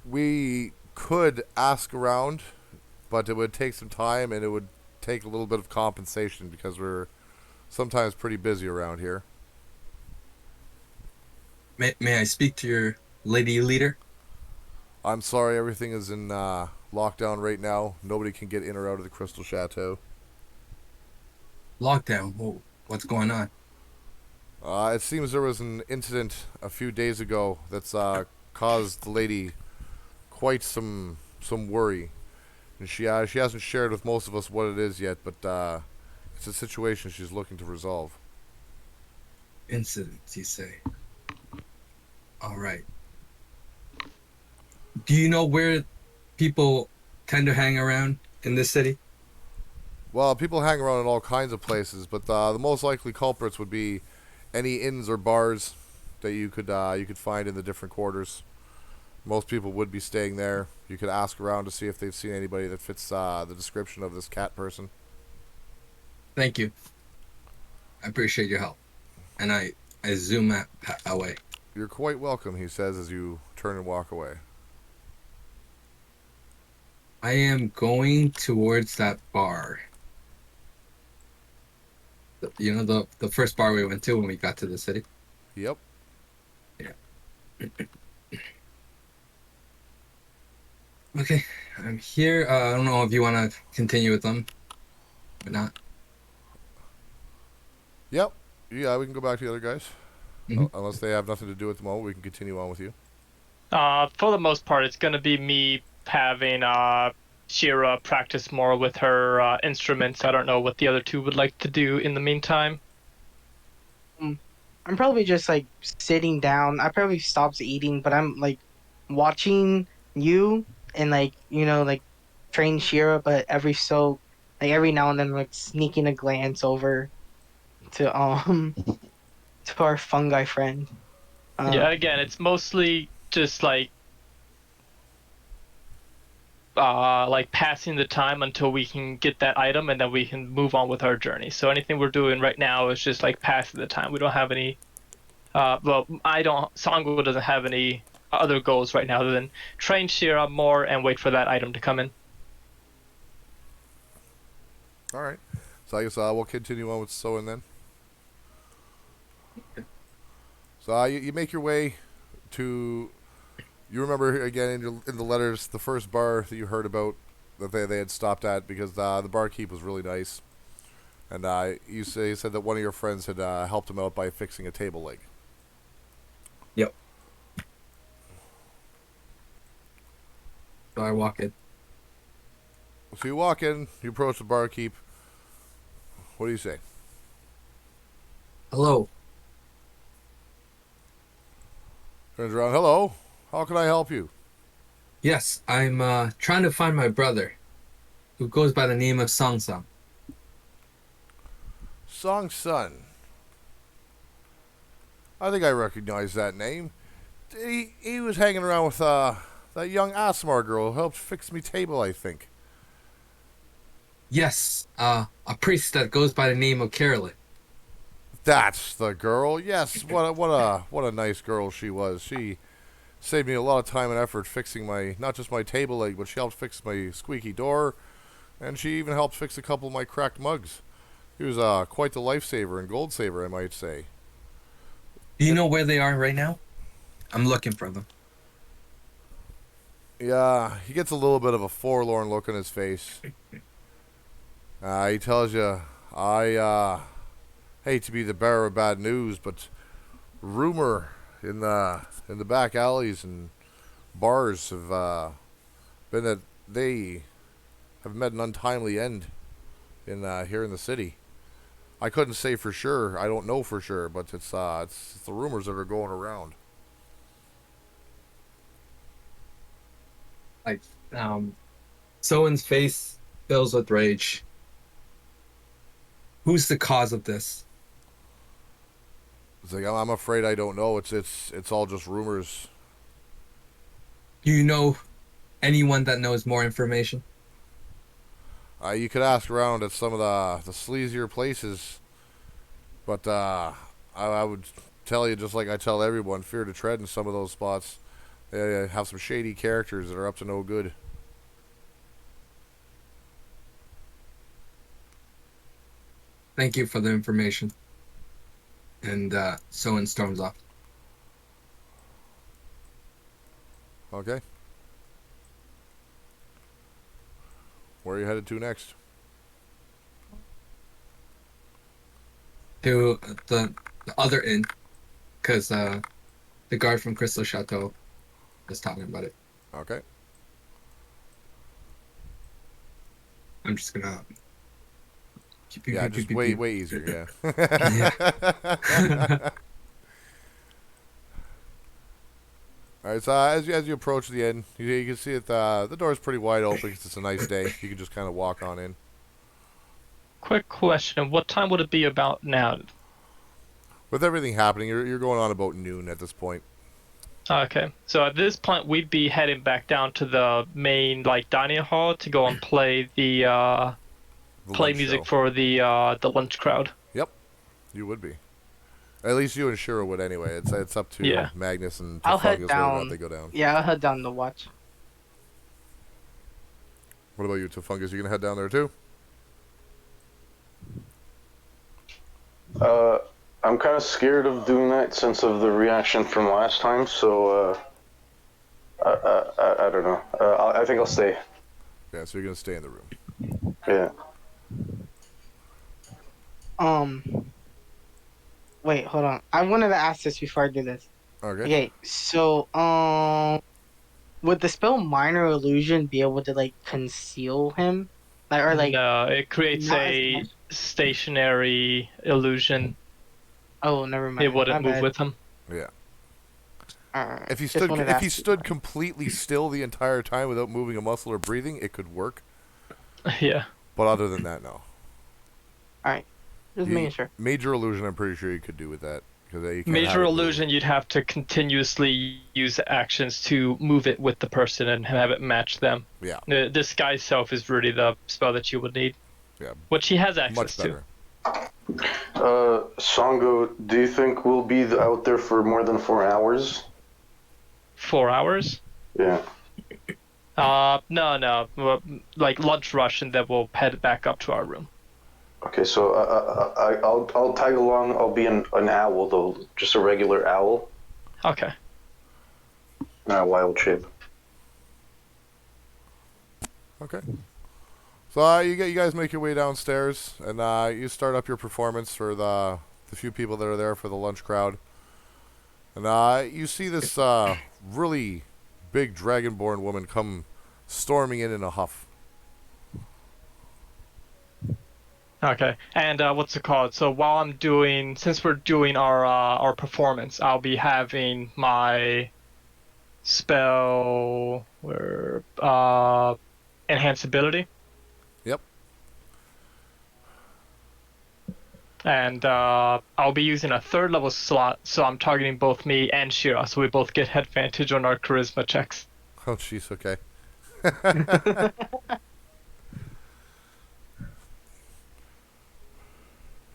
We could ask around, but it would take some time and it would take a little bit of compensation because we're sometimes pretty busy around here. May I speak to your lady leader? I'm sorry, everything is in lockdown right now. Nobody can get in or out of the Crystal Chateau. Lockdown? Whoa, what's going on? It seems there was an incident a few days ago that's caused the lady quite some worry, and she hasn't shared with most of us what it is yet, but it's a situation she's looking to resolve. Incidents, you say? All right. Do you know where people tend to hang around in this city? Well, people hang around in all kinds of places, but the most likely culprits would be any inns or bars that you could find in the different quarters. Most people would be staying there. You could ask around to see if they've seen anybody that fits the description of this cat person. Thank you. I appreciate your help. And I zoom away. You're quite welcome, he says as you turn and walk away. I am going towards that bar. You know, the first bar we went to when we got to the city? Yep. Yeah. Okay, I'm here. I don't know if you want to continue with them or not. Yep. Yeah, we can go back to the other guys. Mhm. Unless they have nothing to do at the moment, we can continue on with you. For the most part, it's gonna be me having Shira practice more with her instruments. I don't know what the other two would like to do in the meantime. I'm probably just like sitting down. I probably stopped eating, but I'm like watching you and like like train Shira, but every now and then like sneaking a glance over to to our fungi friend. Yeah, again, it's mostly just like passing the time until we can get that item, and then we can move on with our journey. So anything we're doing right now is just like passing the time. We don't have any. Well, I don't. Sango doesn't have any other goals right now other than train Shira more and wait for that item to come in. All right. So I guess we'll continue on with Soen then. So you make your way to. You remember again in the letters the first bar that you heard about that they had stopped at because the barkeep was really nice, and you said that one of your friends had helped him out by fixing a table leg. Yep. So I walk in. So you walk in, you approach the barkeep. What do you say? Hello. Turns around. Hello. How can I help you? Yes, I'm trying to find my brother, who goes by the name of Song Song. Song Sun. I think I recognize that name. He was hanging around with that young Asmar girl who helped fix me table, I think. Yes, a priest that goes by the name of Carolyn. That's the girl. Yes, what a nice girl she was. She saved me a lot of time and effort fixing not just my table leg, but she helped fix my squeaky door, and she even helped fix a couple of my cracked mugs. He was quite the lifesaver and gold saver, I might say. Do you know where they are right now? I'm looking for them. Yeah, he gets a little bit of a forlorn look on his face. He tells you, I hate to be the bearer of bad news, but rumor in the back alleys and bars have been that they have met an untimely end in here in the city. I couldn't say for sure. I don't know for sure, but it's the rumors that are going around. Like, Soen's face fills with rage. Who's the cause of this? It's like I'm afraid I don't know. It's all just rumors. Do you know anyone that knows more information? You could ask around at some of the sleazier places, but I would tell you just like I tell everyone: fear to tread in some of those spots. They have some shady characters that are up to no good. Thank you for the information. And Soen storms off. Okay. Where are you headed to next? To the other inn, because the guard from Crystal Chateau was talking about it. Okay. I'm just gonna. Yeah, just way easier. Yeah. Yeah. All right. So as you approach the end, you can see that the door's pretty wide open because it's a nice day. You can just kind of walk on in. Quick question: what time would it be about now? With everything happening, you're going on about noon at this point. Okay, so at this point we'd be heading back down to the main like dining hall to go and play the play lunch music show. for the lunch crowd. Yep, you would be. At least you and Shira would anyway. It's up to Yeah. Magnus and I'll head Tofungus whether or not down. they go down. Yeah, I'll head down to watch. What about you, Tofungus? You gonna head down there too? I'm kind of scared of doing that since of the reaction from last time. So I don't know. I think I'll stay. Yeah, so you're gonna stay in the room. Yeah. Wait, hold on. I wanted to ask this before I do this. Okay. Okay, so would the spell Minor Illusion be able to like conceal him, like or like? No, it creates not as a much? stationary illusion. Oh, never mind. It wouldn't My move bad. with him. Yeah. Alright, If he just stood wanted to if he ask. stood completely still the entire time without moving a muscle or breathing, it could work. Yeah. But other than that, no. Just You- making sure. Major illusion, I'm pretty sure you could do with that because you can't have Major it move. illusion, you'd have to continuously use actions to move it with the person and have it match them. Yeah. The disguise self is really the spell that you would need. Yeah. Which he has access Much to. better. Songo, do you think we'll be out there for more than 4 hours? 4 hours? Yeah. No. Well, like lunch rush, and then we'll head back up to our room. Okay, so I'll tag along. I'll be an owl though, just a regular owl, Okay. not a wild shape. Okay. So you guys make your way downstairs and you start up your performance for the few people that are there for the lunch crowd. And you see this really big dragonborn woman come storming in a huff. Okay. And what's it called? So while I'm doing, since we're doing our performance, I'll be having my spell where enhance ability. Yep. And I'll be using a 3rd level slot, so I'm targeting both me and Shira, so we both get advantage on our charisma checks. Oh, jeez, okay.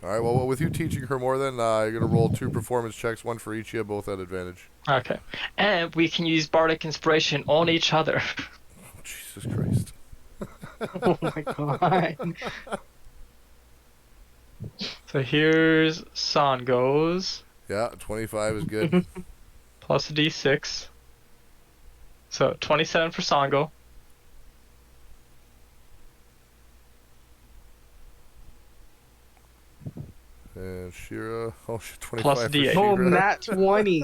All right, well, with you teaching her more, then you're going to roll 2 performance checks, 1 for each of you, both at advantage. Okay. And we can use bardic inspiration on each other. Oh, Jesus Christ. Oh my god. So here's Sango's Yeah, 25 is good. plus a d6. So 27 for Sango. And Shira, oh shit, 25 Plus for D8. Oh, Shira. nat 20.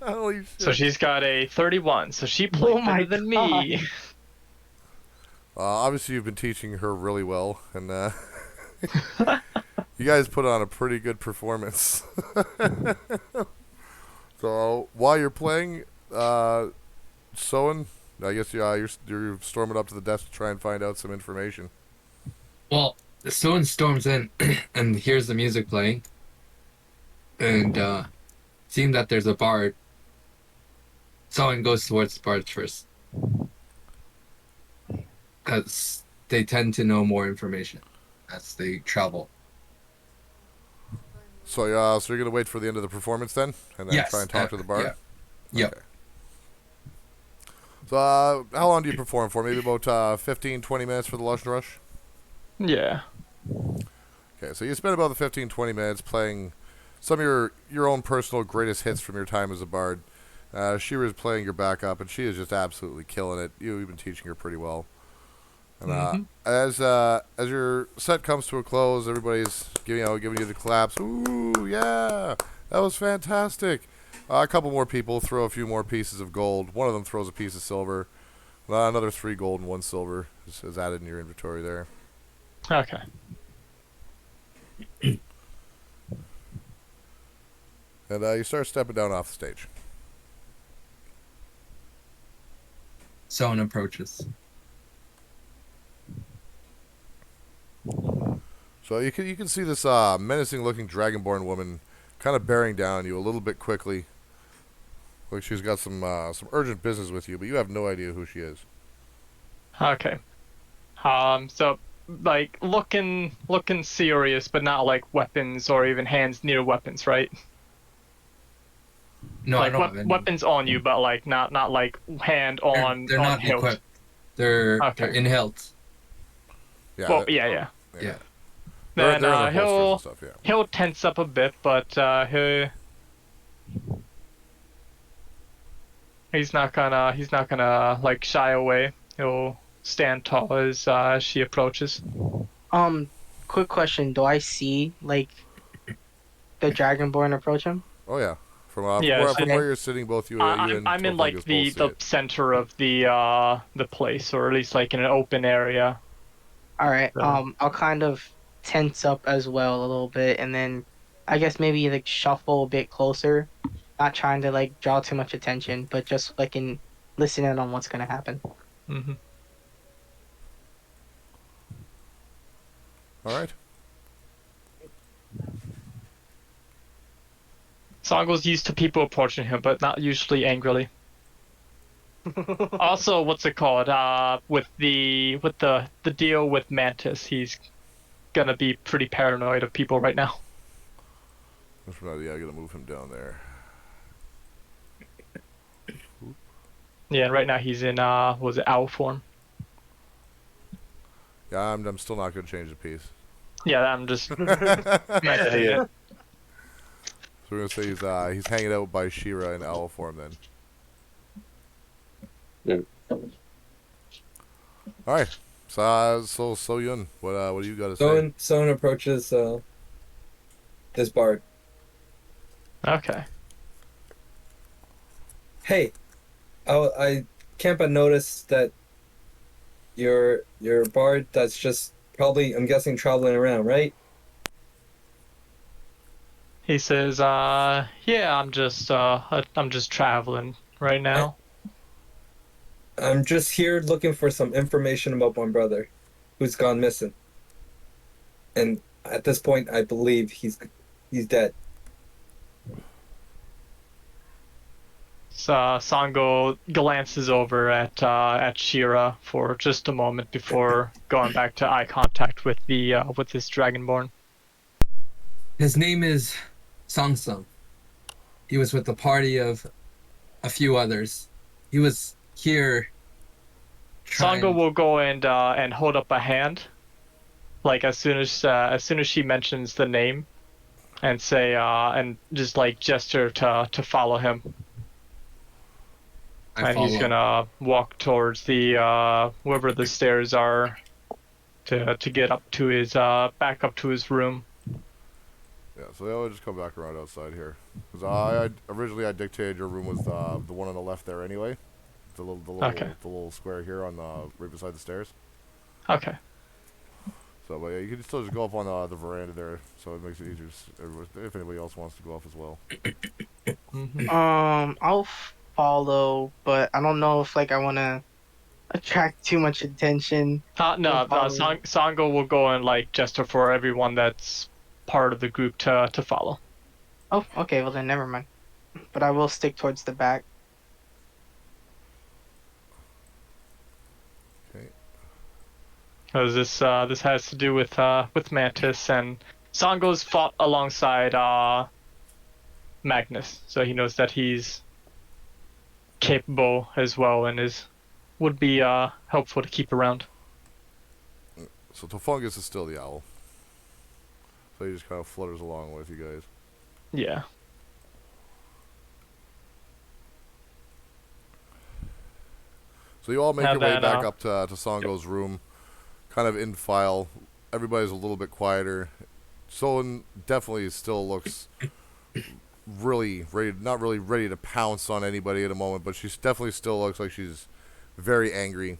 Holy shit. So she's got a 31. So she played Oh my better than me. Obviously, you've been teaching her really well, and you guys put on a pretty good performance. So while you're playing, Soen, I guess you're storming up to the desk to try and find out some information. Well, someone storms in and hears the music playing, and seeing that there's a bard, someone goes towards the bard first, because they tend to know more information as they travel. So you're gonna wait for the end of the performance then, and then Yes, try and talk to the bard. Yeah. Yep. Okay. So how long do you perform for? Maybe about 15, 20 minutes for the lunch rush. Yeah. Okay, so you spend about the 15, 20 minutes playing some of your own personal greatest hits from your time as a bard. Shira's playing your backup, and she is just absolutely killing it. You've been teaching her pretty well. And as your set comes to a close, everybody's giving you the claps. Ooh, yeah, that was fantastic. A couple more people throw a few more pieces of gold. One of them throws a piece of silver. Another 3 gold and 1 silver is added in your inventory there. Okay. And you start stepping down off the stage. Someone approaches. So you can see this menacing-looking dragonborn woman kind of bearing down on you a little bit quickly. Like she's got some urgent business with you, but you have no idea who she is. Okay. So like looking serious, but not like weapons or even hands near weapons, right? No, like I don't have any. weapons on you, but like not like hand on. They're on not hilt. equipped. They're Okay. in hilt. Yeah. Well, yeah. Yeah. Then They're in their holsters he'll and stuff, yeah. he'll tense up a bit, but he's not gonna like shy away. He'll stand tall as she approaches. Quick question: do I see like the dragonborn approach him? Oh yeah. From Yeah, from so- where you're sitting, both you and I'm in like Tofungus the both see the it. center of the place, or at least like in an open area. All right. Yeah. I'll kind of tense up as well a little bit, and then I guess maybe like shuffle a bit closer, not trying to like draw too much attention, but just like in listen in on what's gonna happen. Mm-hmm. All right. Songo's used to people approaching him, but not usually angrily. Also, what's it called? With the deal with Mantis, he's gonna be pretty paranoid of people right now. That's right. Yeah, I gotta move him down there. Yeah, and right now he's in was it owl form? Yeah, I'm still not gonna change the piece. Yeah, I'm just. Yeah. So we're gonna say he's hanging out by Shira in owl form then. Yeah. All right. So Yun, what do you got to say? Someone approaches this bard. Okay. Hey, I can't but notice that you're a bard that's just probably, I'm guessing, traveling around, right? He says, yeah, I'm just traveling right now. I'm just here looking for some information about my brother, who's gone missing. And at this point, I believe he's dead. Sango glances over at Shira for just a moment before going back to eye contact with this dragonborn. His name is Sangsung. He was with a party of a few others. He was here. Sango will go and hold up a hand, like as soon as she mentions the name, and say and just like gesture to follow him. And he's gonna walk towards the wherever the stairs are, to get up to his back up to his room. Yeah, so they'll just come back around outside here. Because originally I dictated your room was the one on the left there anyway. The little square here on right beside the stairs. Okay. So, but yeah, you can still just go up on the veranda there, so it makes it easier if anybody else wants to go up as well. Mm-hmm. I'll follow, but I don't know if like I want to attract too much attention. No, Sango will go and like gesture for everyone that's part of the group to follow. Oh, okay. Well then, never mind. But I will stick towards the back. Okay. Because this has to do with Mantis, and Sango's fought alongside Magnus, so he knows that he's capable as well, and would be helpful to keep around. So Tofungus is still the owl. So he just kind of flutters along with you guys. Yeah. So you all make your way then, back up to Sango's room, kind of in file. Everybody's a little bit quieter. Solon definitely still looks not really ready to pounce on anybody at the moment, but she definitely still looks like she's very angry.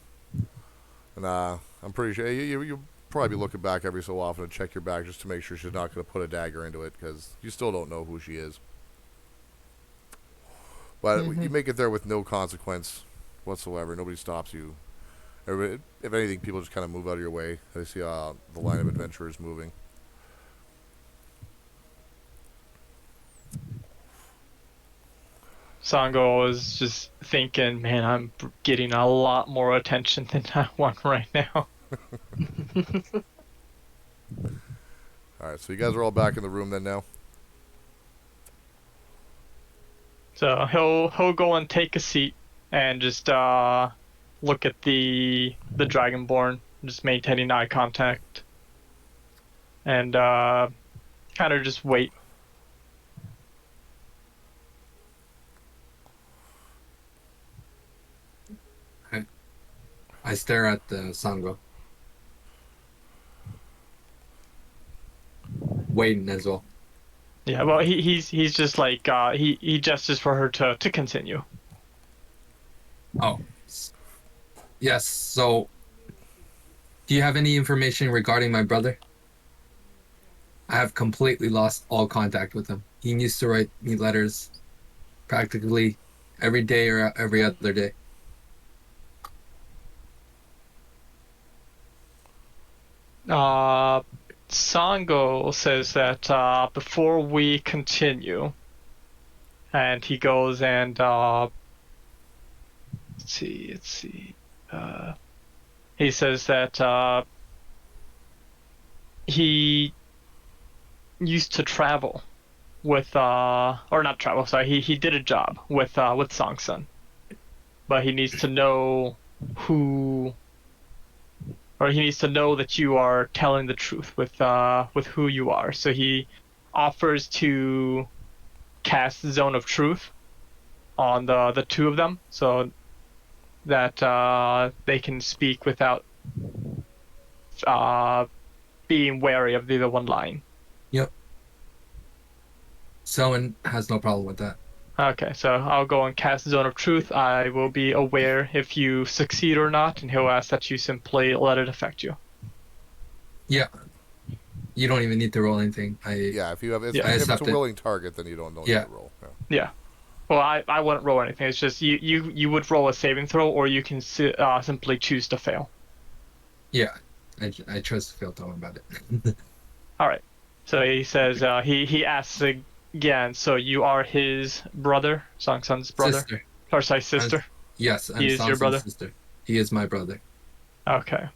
And I'm pretty sure you probably be looking back every so often to check your back just to make sure she's not going to put a dagger into it, because you still don't know who she is. But you make it there with no consequence whatsoever. Nobody stops you. Everybody, if anything, people just kind of move out of your way. They see the line of adventurers moving. Sango is just thinking, man, I'm getting a lot more attention than I want right now. Alright, so you guys are all back in the room then now? So he'll go and take a seat and just look at the Dragonborn, just maintaining eye contact, and kind of just wait. I stare at the Sango. Waiting as well. Yeah, well, he's just like he gestures for her to continue. Oh. Yes, so do you have any information regarding my brother? I have completely lost all contact with him. He used to write me letters practically every day or every other day. Sango says that before we continue, and he goes and let's see. He says that he used to travel with or not travel. Sorry, he did a job with Songsun, but he needs to know who. Or he needs to know that you are telling the truth with who you are. So he offers to cast Zone of Truth on the two of them, so that they can speak without being wary of the other one lying. Yep. Selwyn has no problem with that. Okay, so I'll go and cast Zone of Truth. I will be aware if you succeed or not, and he'll ask that you simply let it affect you. Yeah. You don't even need to roll anything. Yeah, if I it's a accept it. willing target, then you don't need to roll. Yeah. Yeah. Well, I wouldn't roll anything. It's just you would roll a saving throw, or you can simply choose to fail. Yeah. I chose to feel dumb about it. All right. So he says he asks again. So you are his brother, Songsun's brother, Sister. or sorry, sister. Yes, I'm He is your Samson's brother? sister. He is my brother. Okay.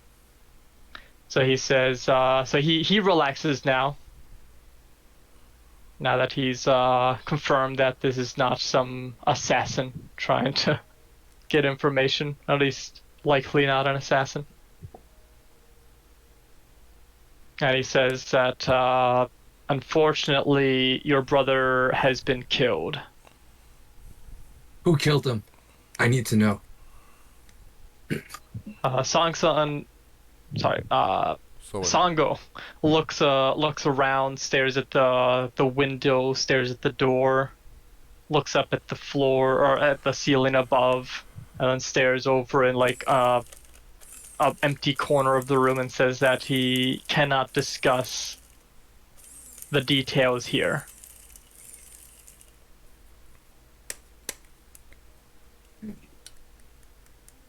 So he says. So he relaxes now. Now that he's confirmed that this is not some assassin trying to get information, at least likely not an assassin. And he says that unfortunately your brother has been killed. Who killed him? I need to know. Songsun, sorry, So Sango looks around, stares at the window, stares at the door, looks up at the floor or at the ceiling above, and then stares over in like a empty corner of the room and says that he cannot discuss the details here.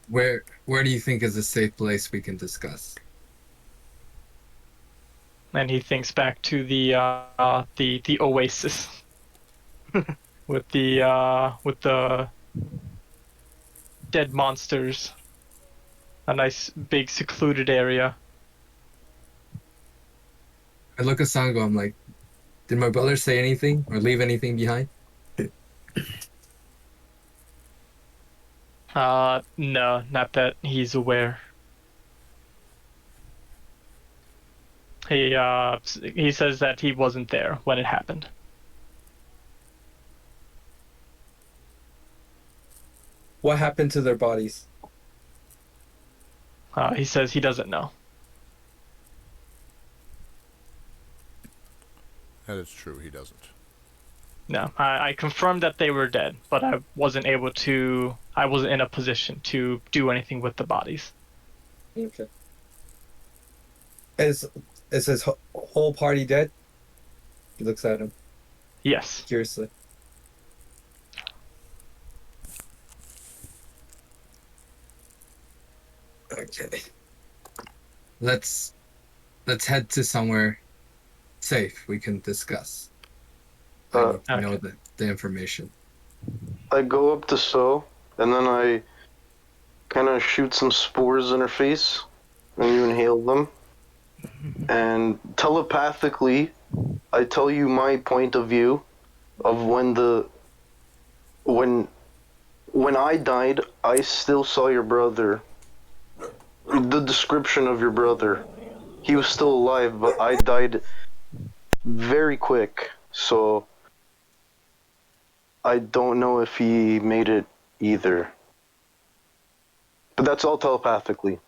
Where do you think is a safe place we can discuss? And he thinks back to the oasis with the dead monsters, a nice big secluded area. I look at Sango, I'm like, did my brother say anything or leave anything behind? No, not that he's aware. He says that he wasn't there when it happened. What happened to their bodies? He says he doesn't know. and it's true, he doesn't. No, I confirmed that they were dead, but I wasn't in a position to do anything with the bodies. Okay. Is his whole party dead? He looks at him Yes. curiously. Okay. Let's head to somewhere safe we can discuss. I Uh, need to know Okay. the information. I go up to So, and then I kind of shoot some spores in her face, and you inhale them. And telepathically, I tell you my point of view of when I died, I still saw your brother. The description of your brother. He was still alive, but I died very quick, so I don't know if he made it either. But that's all telepathically.